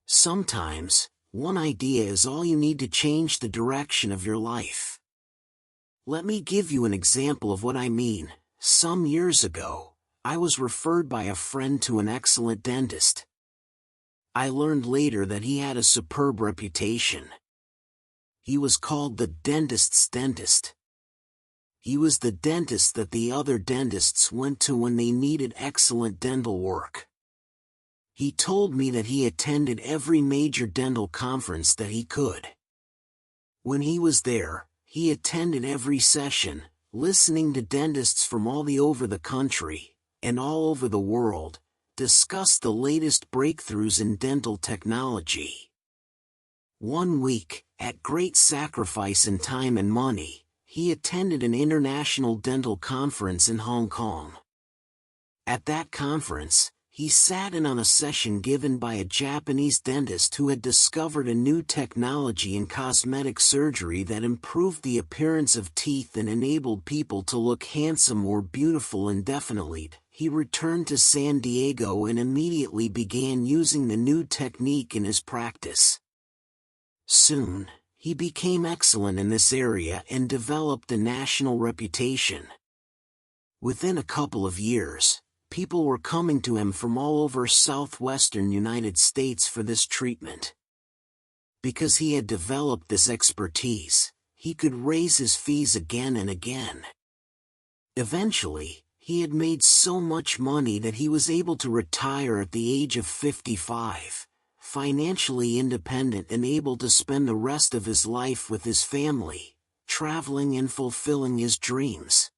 Sometimes, one idea is all you need to change the direction of your life. Let me give you an example of what I mean. Some years ago, I was referred by a friend to an excellent dentist. I learned later that he had a superb reputation. He was called the dentist's dentist. He was the dentist that the other dentists went to when they needed excellent dental work. He told me that he attended every major dental conference that he could. When he was there, he attended every session, listening to dentists from all over the country, and all over the world, discuss the latest breakthroughs in dental technology. One week, at great sacrifice in time and money, he attended an international dental conference in Hong Kong. At that conference, he sat in on a session given by a Japanese dentist who had discovered a new technology in cosmetic surgery that improved the appearance of teeth and enabled people to look handsome or beautiful indefinitely. He returned to San Diego and immediately began using the new technique in his practice. Soon, he became excellent in this area and developed a national reputation. Within a couple of years, people were coming to him from all over southwestern United States for this treatment. Because he had developed this expertise, he could raise his fees again and again. Eventually, he had made so much money that he was able to retire at the age of 55, financially independent and able to spend the rest of his life with his family, traveling and fulfilling his dreams.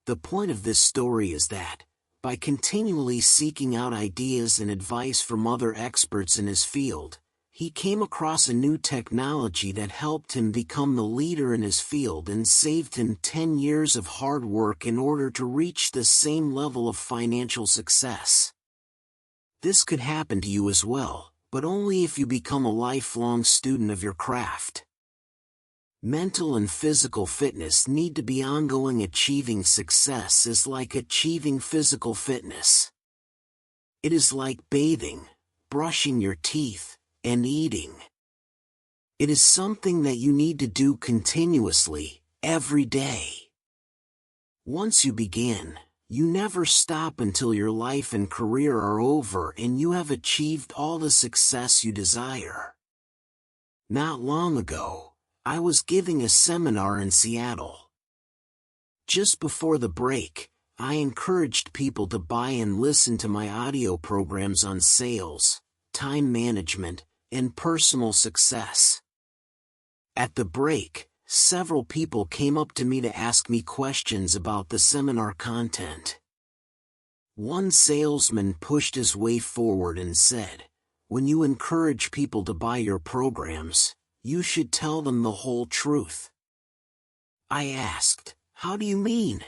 The point of this story is that, by continually seeking out ideas and advice from other experts in his field, he came across a new technology that helped him become the leader in his field and saved him 10 years of hard work in order to reach the same level of financial success. This could happen to you as well, but only if you become a lifelong student of your craft. Mental and physical fitness need to be ongoing. Achieving success is like achieving physical fitness. It is like bathing, brushing your teeth, and eating. It is something that you need to do continuously, every day. Once you begin, you never stop until your life and career are over and you have achieved all the success you desire. Not long ago, I was giving a seminar in Seattle. Just before the break, I encouraged people to buy and listen to my audio programs on sales, time management, and personal success. At the break, several people came up to me to ask me questions about the seminar content. One salesman pushed his way forward and said, "When you encourage people to buy your programs, you should tell them the whole truth." I asked, "How do you mean?"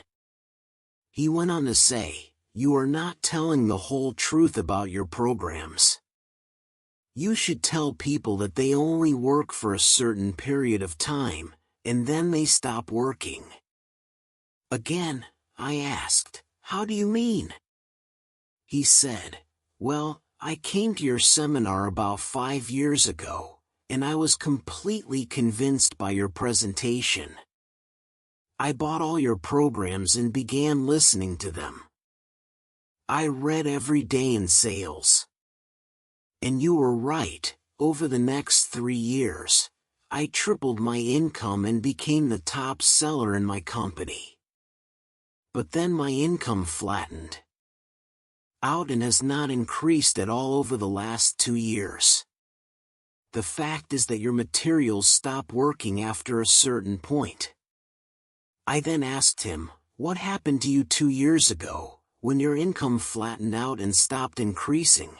He went on to say, "You are not telling the whole truth about your programs. You should tell people that they only work for a certain period of time, and then they stop working." Again, I asked, "How do you mean?" He said, "Well, I came to your seminar about 5 years ago, and I was completely convinced by your presentation. I bought all your programs and began listening to them. I read every day in sales. And you were right, over the next 3 years, I tripled my income and became the top seller in my company. But then my income flattened out and has not increased at all over the last 2 years. The fact is that your materials stop working after a certain point." I then asked him, "What happened to you 2 years ago, when your income flattened out and stopped increasing?"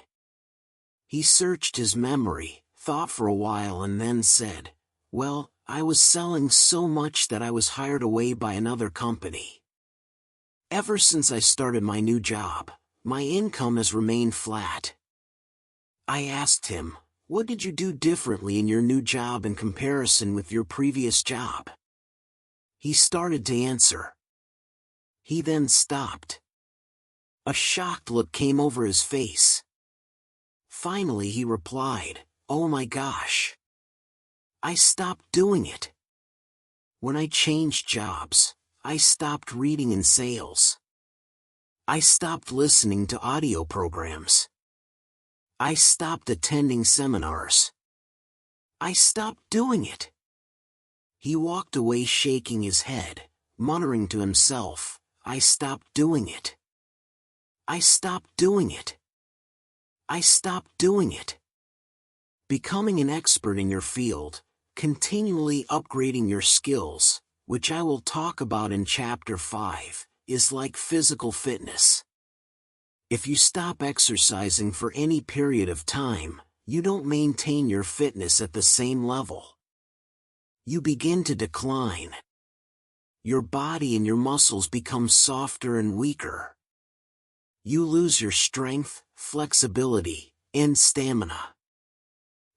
He searched his memory, thought for a while and then said, "Well, I was selling so much that I was hired away by another company. Ever since I started my new job, my income has remained flat." I asked him, "What did you do differently in your new job in comparison with your previous job?" He started to answer. He then stopped. A shocked look came over his face. Finally he replied, "Oh my gosh. I stopped doing it. When I changed jobs, I stopped reading in sales. I stopped listening to audio programs. I stopped attending seminars. I stopped doing it." He walked away shaking his head, muttering to himself, "I stopped doing it. I stopped doing it. I stopped doing it." Becoming an expert in your field, continually upgrading your skills, which I will talk about in Chapter 5, is like physical fitness. If you stop exercising for any period of time, you don't maintain your fitness at the same level. You begin to decline. Your body and your muscles become softer and weaker. You lose your strength, flexibility, and stamina.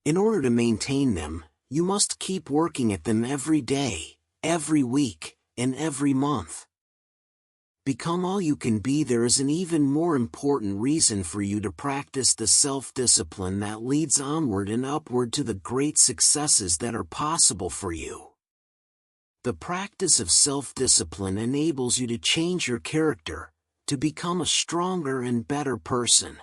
In order to maintain them, you must keep working at them every day, every week, and every month. Become all you can be. There is an even more important reason for you to practice the self-discipline that leads onward and upward to the great successes that are possible for you. The practice of self-discipline enables you to change your character, to become a stronger and better person.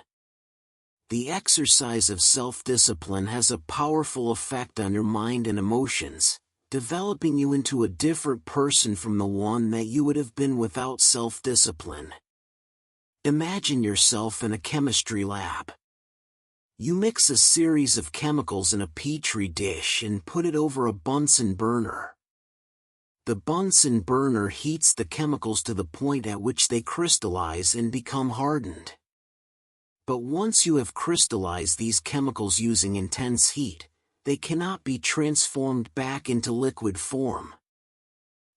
The exercise of self-discipline has a powerful effect on your mind and emotions, developing you into a different person from the one that you would have been without self-discipline. Imagine yourself in a chemistry lab. You mix a series of chemicals in a petri dish and put it over a Bunsen burner. The Bunsen burner heats the chemicals to the point at which they crystallize and become hardened. But once you have crystallized these chemicals using intense heat, they cannot be transformed back into liquid form.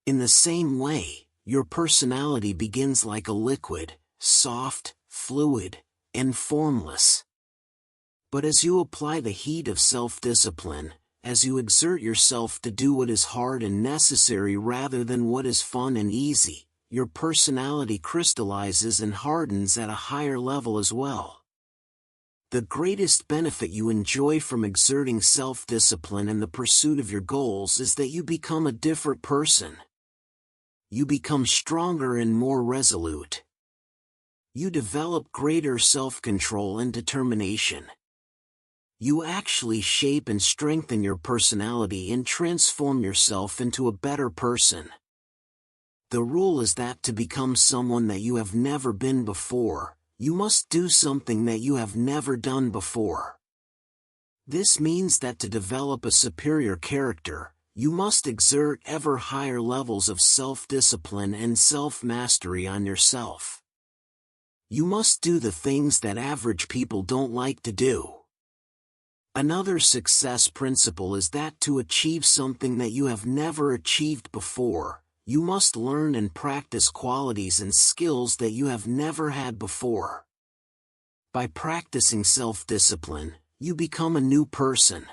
In the same way, your personality begins like a liquid, soft, fluid, and formless. But as you apply the heat of self-discipline, as you exert yourself to do what is hard and necessary rather than what is fun and easy, your personality crystallizes and hardens at a higher level as well. The greatest benefit you enjoy from exerting self-discipline in the pursuit of your goals is that you become a different person. You become stronger and more resolute. You develop greater self-control and determination. You actually shape and strengthen your personality and transform yourself into a better person. The rule is that to become someone that you have never been before, you must do something that you have never done before. This means that to develop a superior character, you must exert ever higher levels of self-discipline and self-mastery on yourself. You must do the things that average people don't like to do. Another success principle is that to achieve something that you have never achieved before, you must learn and practice qualities and skills that you have never had before. By practicing self-discipline, you become a new person.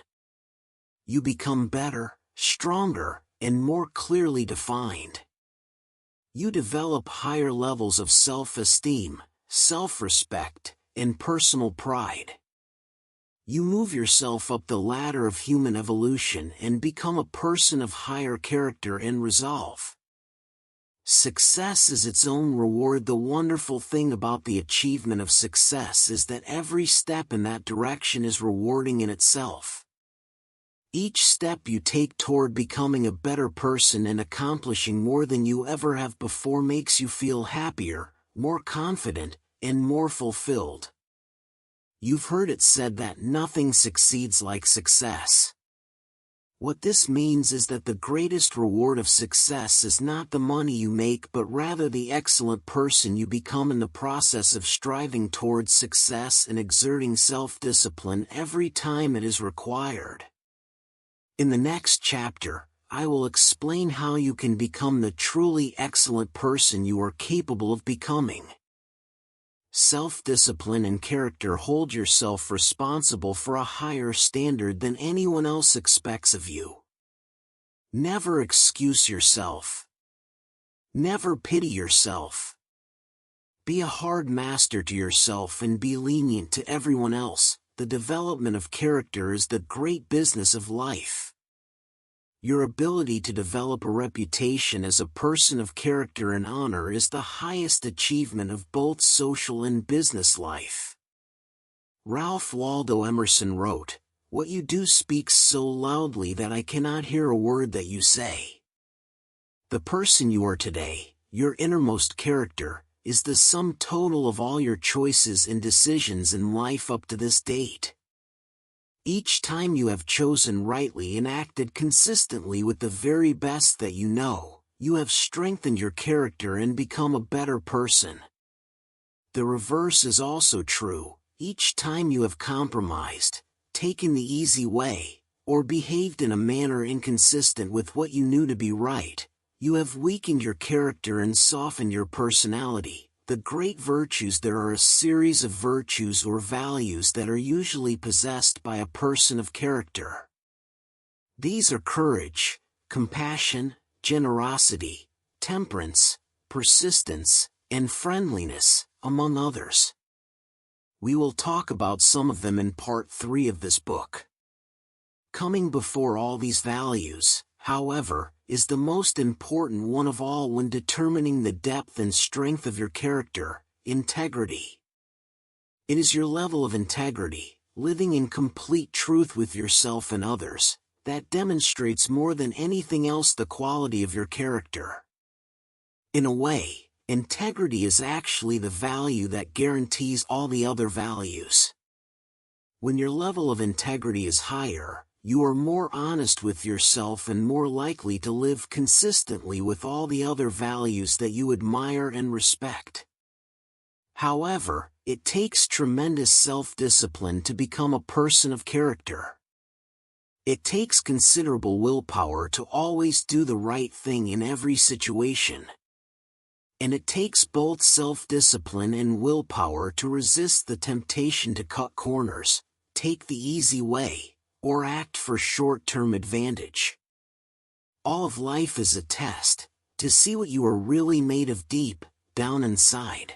You become better, stronger, and more clearly defined. You develop higher levels of self-esteem, self-respect, and personal pride. You move yourself up the ladder of human evolution and become a person of higher character and resolve. Success is its own reward. The wonderful thing about the achievement of success is that every step in that direction is rewarding in itself. Each step you take toward becoming a better person and accomplishing more than you ever have before makes you feel happier, more confident, and more fulfilled. You've heard it said that nothing succeeds like success. What this means is that the greatest reward of success is not the money you make but rather the excellent person you become in the process of striving towards success and exerting self-discipline every time it is required. In the next chapter, I will explain how you can become the truly excellent person you are capable of becoming. Self-discipline and character hold yourself responsible for a higher standard than anyone else expects of you. Never excuse yourself. Never pity yourself. Be a hard master to yourself and be lenient to everyone else. The development of character is the great business of life. Your ability to develop a reputation as a person of character and honor is the highest achievement of both social and business life. Ralph Waldo Emerson wrote, "What you do speaks so loudly that I cannot hear a word that you say." The person you are today, your innermost character, is the sum total of all your choices and decisions in life up to this date. Each time you have chosen rightly and acted consistently with the very best that you know, you have strengthened your character and become a better person. The reverse is also true. Each time you have compromised, taken the easy way, or behaved in a manner inconsistent with what you knew to be right, you have weakened your character and softened your personality. The great virtues. There are a series of virtues or values that are usually possessed by a person of character. These are courage, compassion, generosity, temperance, persistence, and friendliness, among others. We will talk about some of them in part 3 of this book. Coming before all these values, however, is the most important one of all when determining the depth and strength of your character: integrity. It is your level of integrity, living in complete truth with yourself and others, that demonstrates more than anything else the quality of your character. In a way, integrity is actually the value that guarantees all the other values. When your level of integrity is higher, you are more honest with yourself and more likely to live consistently with all the other values that you admire and respect. However, it takes tremendous self-discipline to become a person of character. It takes considerable willpower to always do the right thing in every situation. And it takes both self-discipline and willpower to resist the temptation to cut corners, take the easy way, or act for short-term advantage. All of life is a test, to see what you are really made of deep, down inside.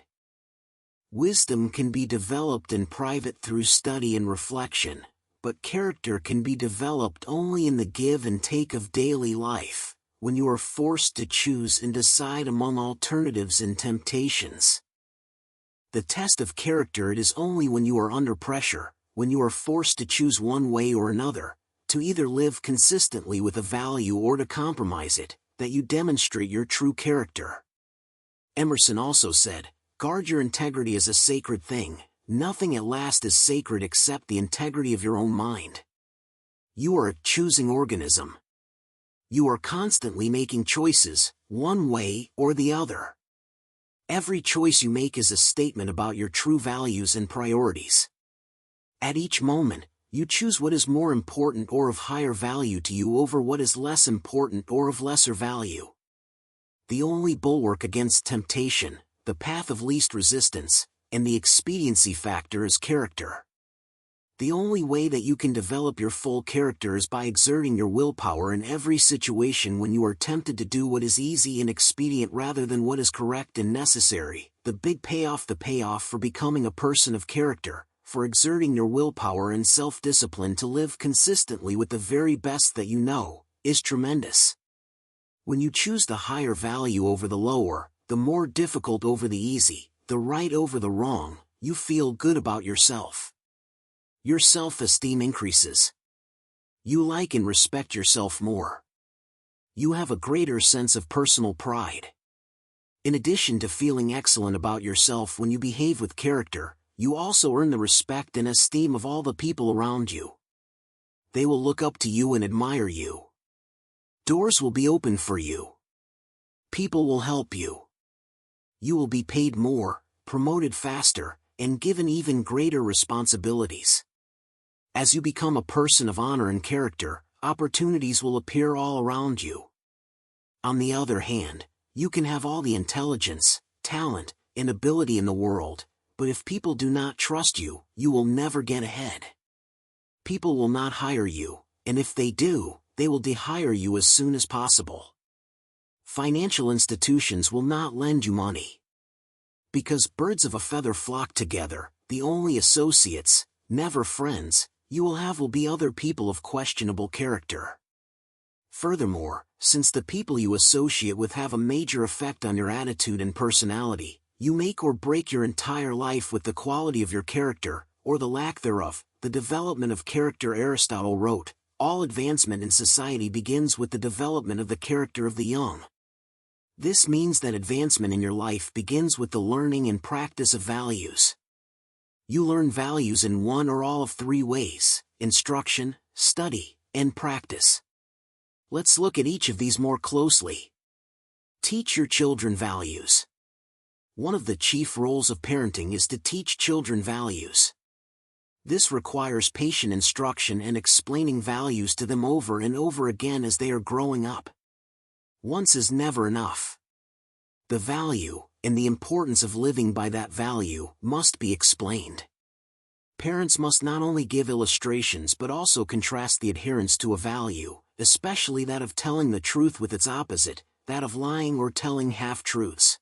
Wisdom can be developed in private through study and reflection, but character can be developed only in the give and take of daily life, when you are forced to choose and decide among alternatives and temptations. The test of character it is only when you are under pressure, when you are forced to choose one way or another, to either live consistently with a value or to compromise it, that you demonstrate your true character. Emerson also said, "Guard your integrity as a sacred thing. Nothing at last is sacred except the integrity of your own mind." You are a choosing organism. You are constantly making choices, one way or the other. Every choice you make is a statement about your true values and priorities. At each moment, you choose what is more important or of higher value to you over what is less important or of lesser value. The only bulwark against temptation, the path of least resistance, and the expediency factor is character. The only way that you can develop your full character is by exerting your willpower in every situation when you are tempted to do what is easy and expedient rather than what is correct and necessary. The payoff for becoming a person of character, for exerting your willpower and self-discipline to live consistently with the very best that you know, is tremendous. When you choose the higher value over the lower, the more difficult over the easy, the right over the wrong, you feel good about yourself. Your self-esteem increases. You like and respect yourself more. You have a greater sense of personal pride. In addition to feeling excellent about yourself when you behave with character, you also earn the respect and esteem of all the people around you. They will look up to you and admire you. Doors will be open for you. People will help you. You will be paid more, promoted faster, and given even greater responsibilities. As you become a person of honor and character, opportunities will appear all around you. On the other hand, you can have all the intelligence, talent, and ability in the world, but if people do not trust you, you will never get ahead. People will not hire you, and if they do, they will dehire you as soon as possible. Financial institutions will not lend you money. Because birds of a feather flock together, the only associates, never friends, you will be other people of questionable character. Furthermore, since the people you associate with have a major effect on your attitude and personality, you make or break your entire life with the quality of your character, or the lack thereof. The development of character. Aristotle wrote, "All advancement in society begins with the development of the character of the young." This means that advancement in your life begins with the learning and practice of values. You learn values in one or all of three ways: instruction, study, and practice. Let's look at each of these more closely. Teach your children values. One of the chief roles of parenting is to teach children values. This requires patient instruction and explaining values to them over and over again as they are growing up. Once is never enough. The value, and the importance of living by that value, must be explained. Parents must not only give illustrations but also contrast the adherence to a value, especially that of telling the truth with its opposite, that of lying or telling half-truths.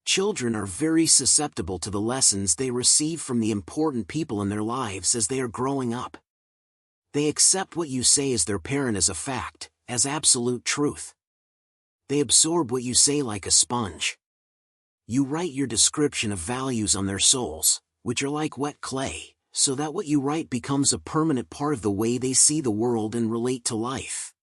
Children are very susceptible to the lessons they receive from the important people in their lives as they are growing up. They accept what you say as their parent as a fact, as absolute truth. They absorb what you say like a sponge. You write your description of values on their souls, which are like wet clay, so that what you write becomes a permanent part of the way they see the world and relate to life.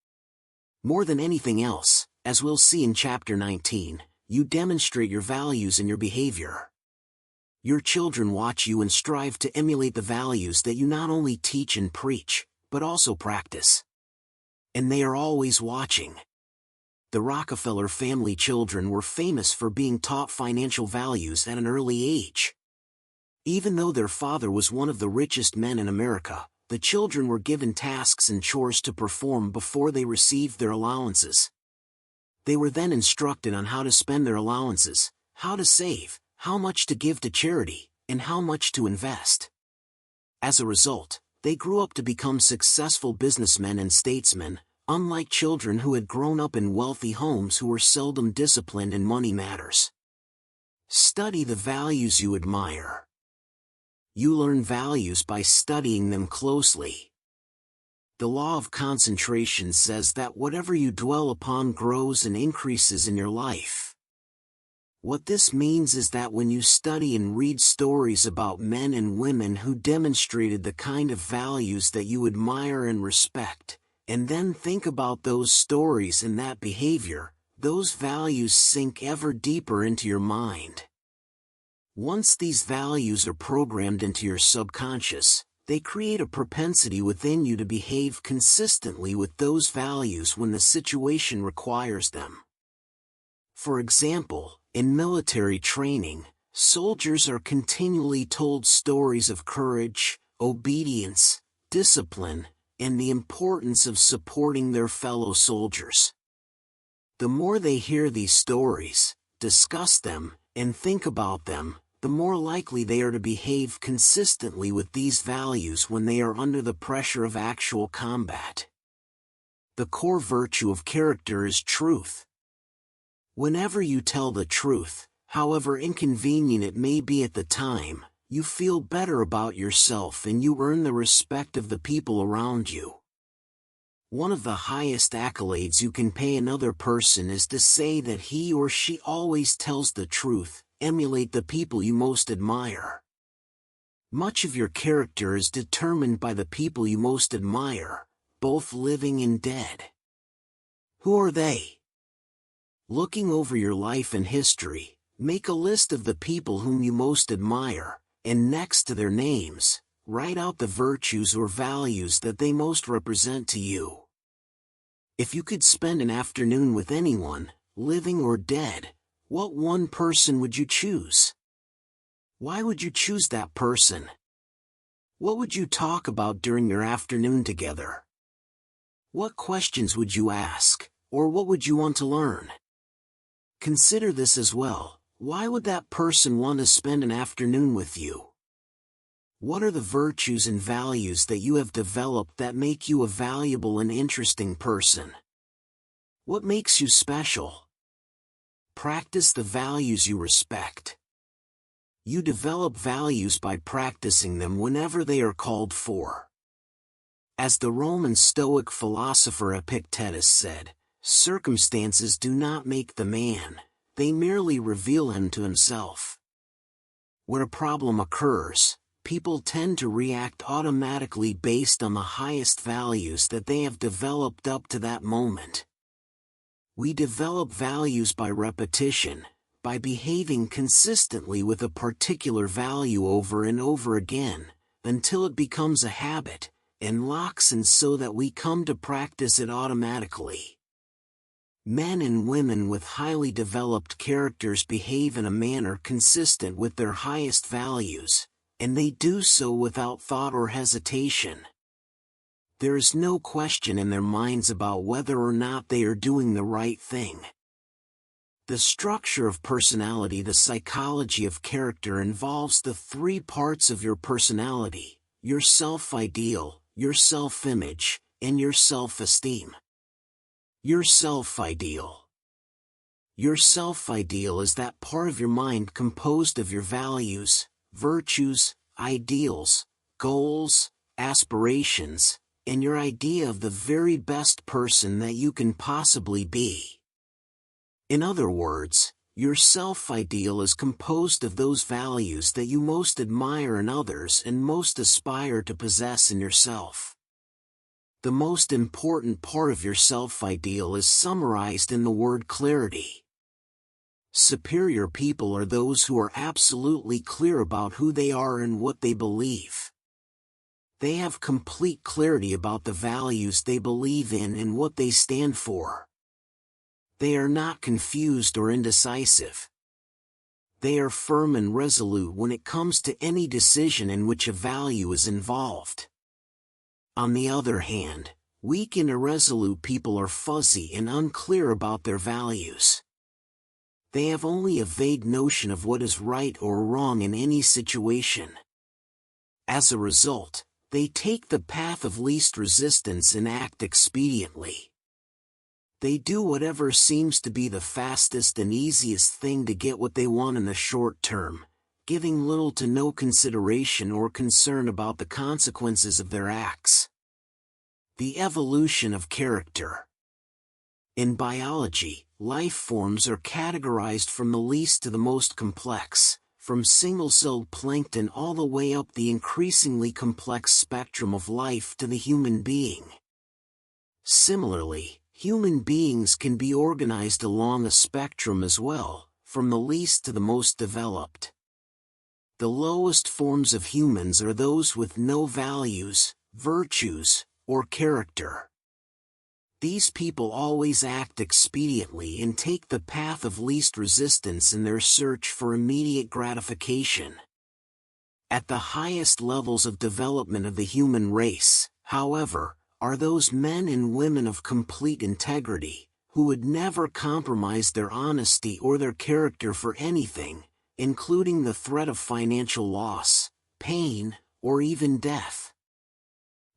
More than anything else, as we'll see in Chapter 19, you demonstrate your values in your behavior. Your children watch you and strive to emulate the values that you not only teach and preach, but also practice. And they are always watching. The Rockefeller family children were famous for being taught financial values at an early age. Even though their father was one of the richest men in America, the children were given tasks and chores to perform before they received their allowances. They were then instructed on how to spend their allowances, how to save, how much to give to charity, and how much to invest. As a result, they grew up to become successful businessmen and statesmen, unlike children who had grown up in wealthy homes who were seldom disciplined in money matters. Study the values you admire. You learn values by studying them closely. The law of concentration says that whatever you dwell upon grows and increases in your life. What this means is that when you study and read stories about men and women who demonstrated the kind of values that you admire and respect, and then think about those stories and that behavior, those values sink ever deeper into your mind. Once these values are programmed into your subconscious, they create a propensity within you to behave consistently with those values when the situation requires them. For example, in military training, soldiers are continually told stories of courage, obedience, discipline, and the importance of supporting their fellow soldiers. The more they hear these stories, discuss them, and think about them, the more likely they are to behave consistently with these values when they are under the pressure of actual combat. The core virtue of character is truth. Whenever you tell the truth, however inconvenient it may be at the time, you feel better about yourself and you earn the respect of the people around you. One of the highest accolades you can pay another person is to say that he or she always tells the truth. Emulate the people you most admire. Much of your character is determined by the people you most admire, both living and dead. Who are they? Looking over your life and history, make a list of the people whom you most admire, and next to their names, write out the virtues or values that they most represent to you. If you could spend an afternoon with anyone, living or dead, what one person would you choose? Why would you choose that person? What would you talk about during your afternoon together? What questions would you ask, or what would you want to learn? Consider this as well. Why would that person want to spend an afternoon with you? What are the virtues and values that you have developed that make you a valuable and interesting person? What makes you special? Practice the values you respect. You develop values by practicing them whenever they are called for. As the Roman Stoic philosopher Epictetus said, circumstances do not make the man, they merely reveal him to himself. Where a problem occurs, people tend to react automatically based on the highest values that they have developed up to that moment. We develop values by repetition, by behaving consistently with a particular value over and over again, until it becomes a habit, and locks in so that we come to practice it automatically. Men and women with highly developed characters behave in a manner consistent with their highest values, and they do so without thought or hesitation. There is no question in their minds about whether or not they are doing the right thing. The structure of personality, the psychology of character, involves the three parts of your personality: your self-ideal, your self-image, and your self-esteem. Your self-ideal. Your self-ideal is that part of your mind composed of your values, virtues, ideals, goals, aspirations, and your idea of the very best person that you can possibly be. In other words, Your self-ideal is composed of those values that you most admire in others and most aspire to possess in yourself. The most important part of your self-ideal is summarized in the word clarity. Superior people are those who are absolutely clear about who they are and what they believe. They have complete clarity about the values they believe in and what they stand for. They are not confused or indecisive. They are firm and resolute when it comes to any decision in which a value is involved. On the other hand, weak and irresolute people are fuzzy and unclear about their values. They have only a vague notion of what is right or wrong in any situation. As a result, they take the path of least resistance and act expediently. They do whatever seems to be the fastest and easiest thing to get what they want in the short term, giving little to no consideration or concern about the consequences of their acts. The evolution of character. In biology, life forms are categorized from the least to the most complex, from single-celled plankton all the way up the increasingly complex spectrum of life to the human being. Similarly, human beings can be organized along a spectrum as well, from the least to the most developed. The lowest forms of humans are those with no values, virtues, or character. These people always act expediently and take the path of least resistance in their search for immediate gratification. At the highest levels of development of the human race, however, are those men and women of complete integrity, who would never compromise their honesty or their character for anything, including the threat of financial loss, pain, or even death.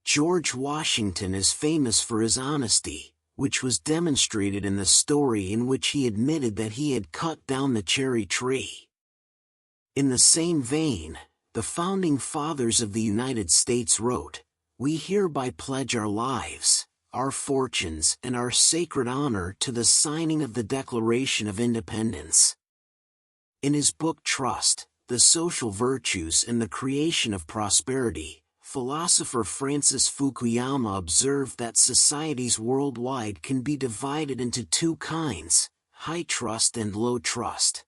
George Washington is famous for his honesty, which was demonstrated in the story in which he admitted that he had cut down the cherry tree. In the same vein, the founding fathers of the United States wrote, "We hereby pledge our lives, our fortunes, and our sacred honor to the signing of the Declaration of Independence." In his book Trust, The Social Virtues and the Creation of Prosperity, philosopher Francis Fukuyama observed that societies worldwide can be divided into two kinds, high trust and low trust.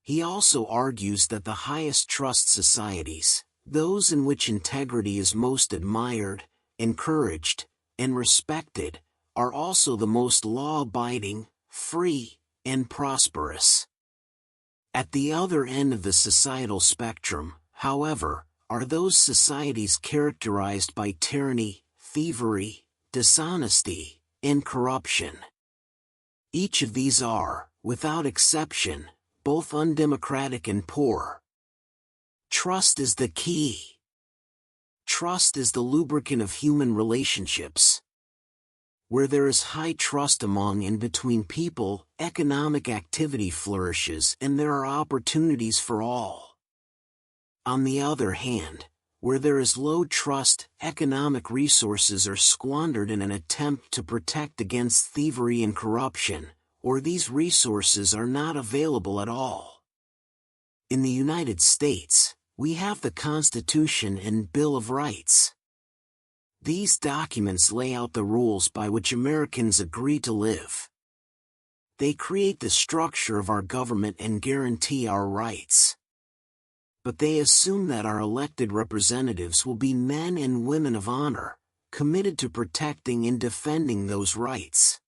He also argues that the highest trust societies, those in which integrity is most admired, encouraged, and respected, are also the most law-abiding, free, and prosperous. At the other end of the societal spectrum, however, are those societies characterized by tyranny, thievery, dishonesty, and corruption. Each of these are, without exception, both undemocratic and poor. Trust is the key. Trust is the lubricant of human relationships. Where there is high trust among and between people, economic activity flourishes and there are opportunities for all. On the other hand, where there is low trust, economic resources are squandered in an attempt to protect against thievery and corruption, or these resources are not available at all. In the United States, we have the Constitution and Bill of Rights. These documents lay out the rules by which Americans agree to live. They create the structure of our government and guarantee our rights. But they assume that our elected representatives will be men and women of honor, committed to protecting and defending those rights.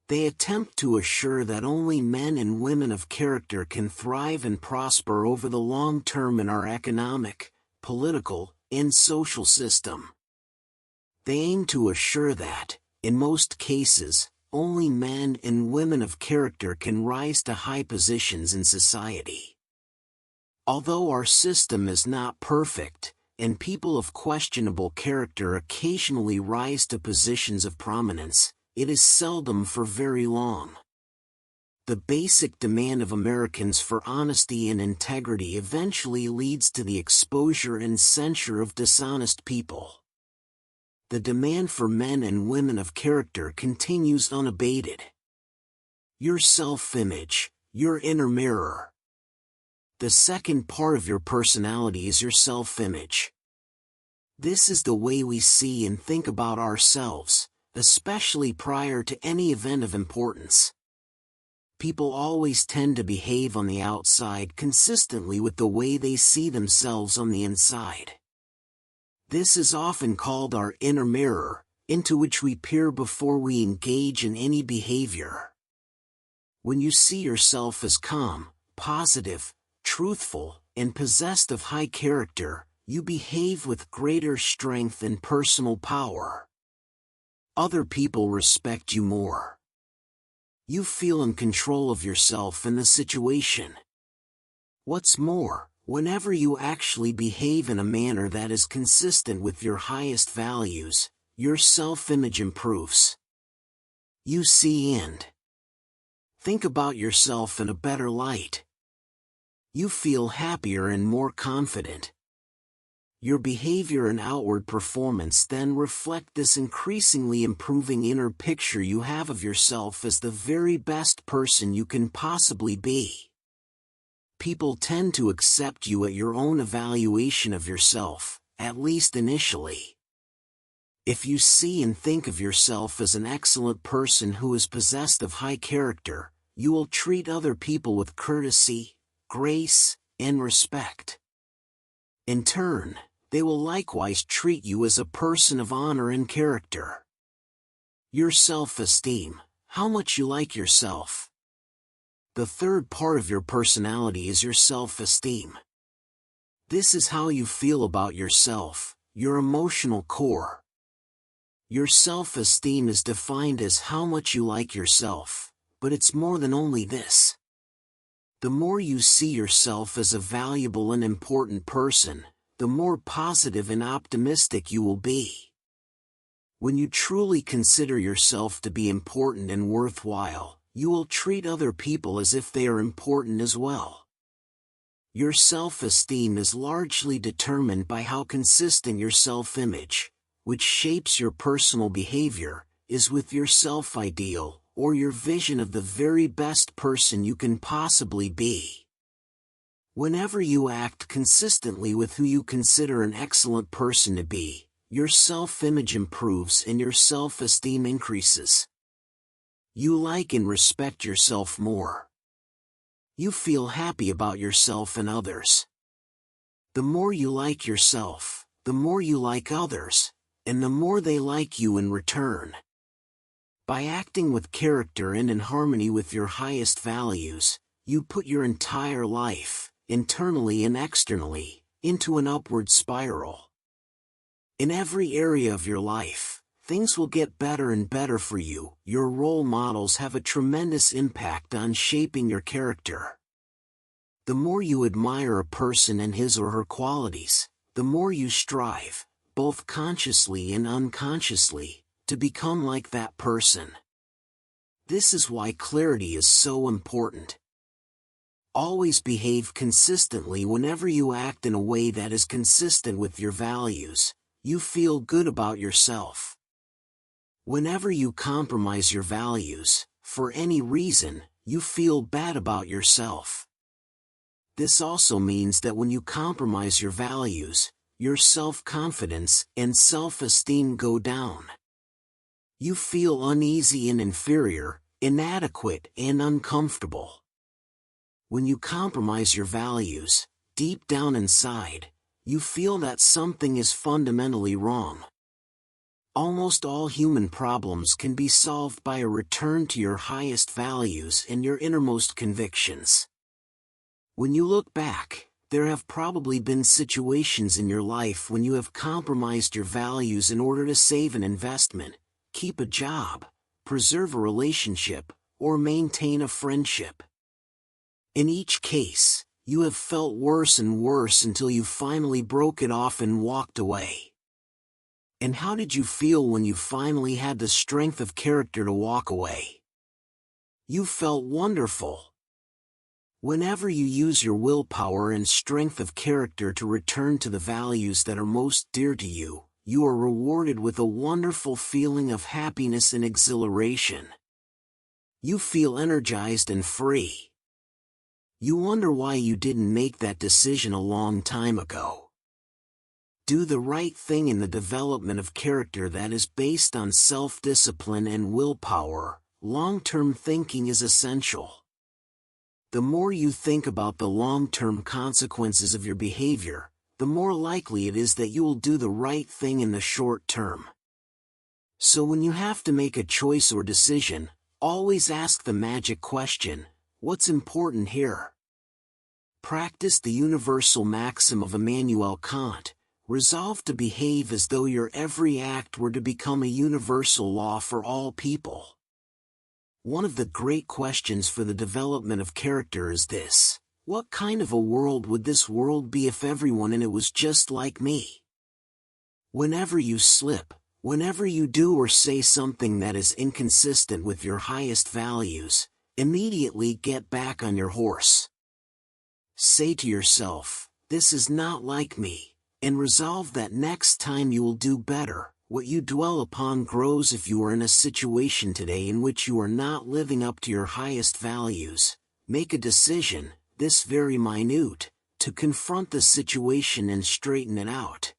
They attempt to assure that only men and women of character can thrive and prosper over the long term in our economic, political, and social system. They aim to assure that, in most cases, only men and women of character can rise to high positions in society. Although our system is not perfect, and people of questionable character occasionally rise to positions of prominence, it is seldom for very long. The basic demand of Americans for honesty and integrity eventually leads to the exposure and censure of dishonest people. The demand for men and women of character continues unabated. Your self-image, Your inner mirror. The second part of your personality is your self-image. This is the way we see and think about ourselves, especially prior to any event of importance. People always tend to behave on the outside consistently with the way they see themselves on the inside. This is often called our inner mirror, into which we peer before we engage in any behavior. When you see yourself as calm, positive, truthful, and possessed of high character, you behave with greater strength and personal power. Other people respect you more. You feel in control of yourself and the situation. What's more, whenever you actually behave in a manner that is consistent with your highest values, your self-image improves. You see and think about yourself in a better light. You feel happier and more confident. Your behavior and outward performance then reflect this increasingly improving inner picture you have of yourself as the very best person you can possibly be. People tend to accept you at your own evaluation of yourself, at least initially. If you see and think of yourself as an excellent person who is possessed of high character, you will treat other people with courtesy, grace, and respect. In turn, they will likewise treat you as a person of honor and character. Your self-esteem, how much you like yourself. The third part of your personality is your self-esteem. This is how you feel about yourself, your emotional core. Your self-esteem is defined as how much you like yourself, but it's more than only this. The more you see yourself as a valuable and important person, the more positive and optimistic you will be. When you truly consider yourself to be important and worthwhile, you will treat other people as if they are important as well. Your self-esteem is largely determined by how consistent your self-image, which shapes your personal behavior, is with your self-ideal, or your vision of the very best person you can possibly be. Whenever you act consistently with who you consider an excellent person to be, your self-image improves and your self-esteem increases. You like and respect yourself more. You feel happy about yourself and others. The more you like yourself, the more you like others, and the more they like you in return. By acting with character and in harmony with your highest values, you put your entire life, internally and externally, into an upward spiral. In every area of your life, things will get better and better for you. Your role models have a tremendous impact on shaping your character. The more you admire a person and his or her qualities, the more you strive, both consciously and unconsciously, to become like that person. This is why clarity is so important. Always behave consistently. Whenever you act in a way that is consistent with your values, you feel good about yourself. Whenever you compromise your values, for any reason, you feel bad about yourself. This also means that when you compromise your values, your self-confidence and self-esteem go down. You feel uneasy and inferior, inadequate and uncomfortable. When you compromise your values, deep down inside, you feel that something is fundamentally wrong. Almost all human problems can be solved by a return to your highest values and your innermost convictions. When you look back, there have probably been situations in your life when you have compromised your values in order to save an investment, keep a job, preserve a relationship, or maintain a friendship. In each case, you have felt worse and worse until you finally broke it off and walked away. And how did you feel when you finally had the strength of character to walk away? You felt wonderful. Whenever you use your willpower and strength of character to return to the values that are most dear to you, you are rewarded with a wonderful feeling of happiness and exhilaration. You feel energized and free. You wonder why you didn't make that decision a long time ago. Do the right thing in the development of character that is based on self-discipline and willpower. Long-term thinking is essential. The more you think about the long-term consequences of your behavior, the more likely it is that you will do the right thing in the short term. So when you have to make a choice or decision, always ask the magic question, what's important here? Practice the universal maxim of Immanuel Kant, resolve to behave as though your every act were to become a universal law for all people. One of the great questions for the development of character is this: what kind of a world would this world be if everyone in it was just like me? Whenever you slip, whenever you do or say something that is inconsistent with your highest values, immediately get back on your horse. Say to yourself, this is not like me, and resolve that next time you will do better. What you dwell upon grows. If you are in a situation today in which you are not living up to your highest values, make a decision, this very minute, to confront the situation and straighten it out.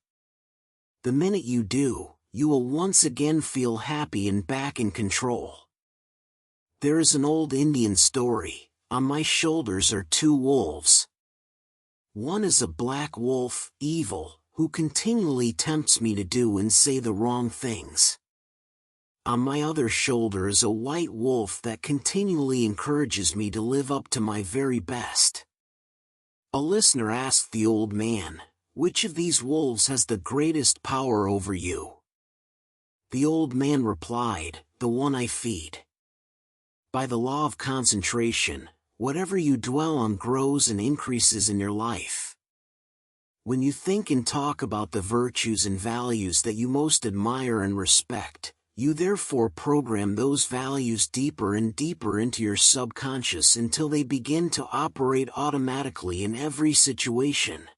The minute you do, you will once again feel happy and back in control. There is an old Indian story: on my shoulders are two wolves. One is a black wolf, evil, who continually tempts me to do and say the wrong things. On my other shoulder is a white wolf that continually encourages me to live up to my very best. A listener asked the old man, which of these wolves has the greatest power over you? The old man replied, the one I feed. By the law of concentration, whatever you dwell on grows and increases in your life. When you think and talk about the virtues and values that you most admire and respect, you therefore program those values deeper and deeper into your subconscious until they begin to operate automatically in every situation.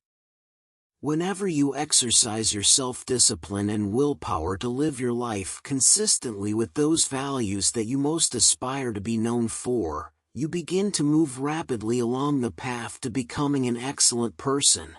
Whenever you exercise your self-discipline and willpower to live your life consistently with those values that you most aspire to be known for, you begin to move rapidly along the path to becoming an excellent person.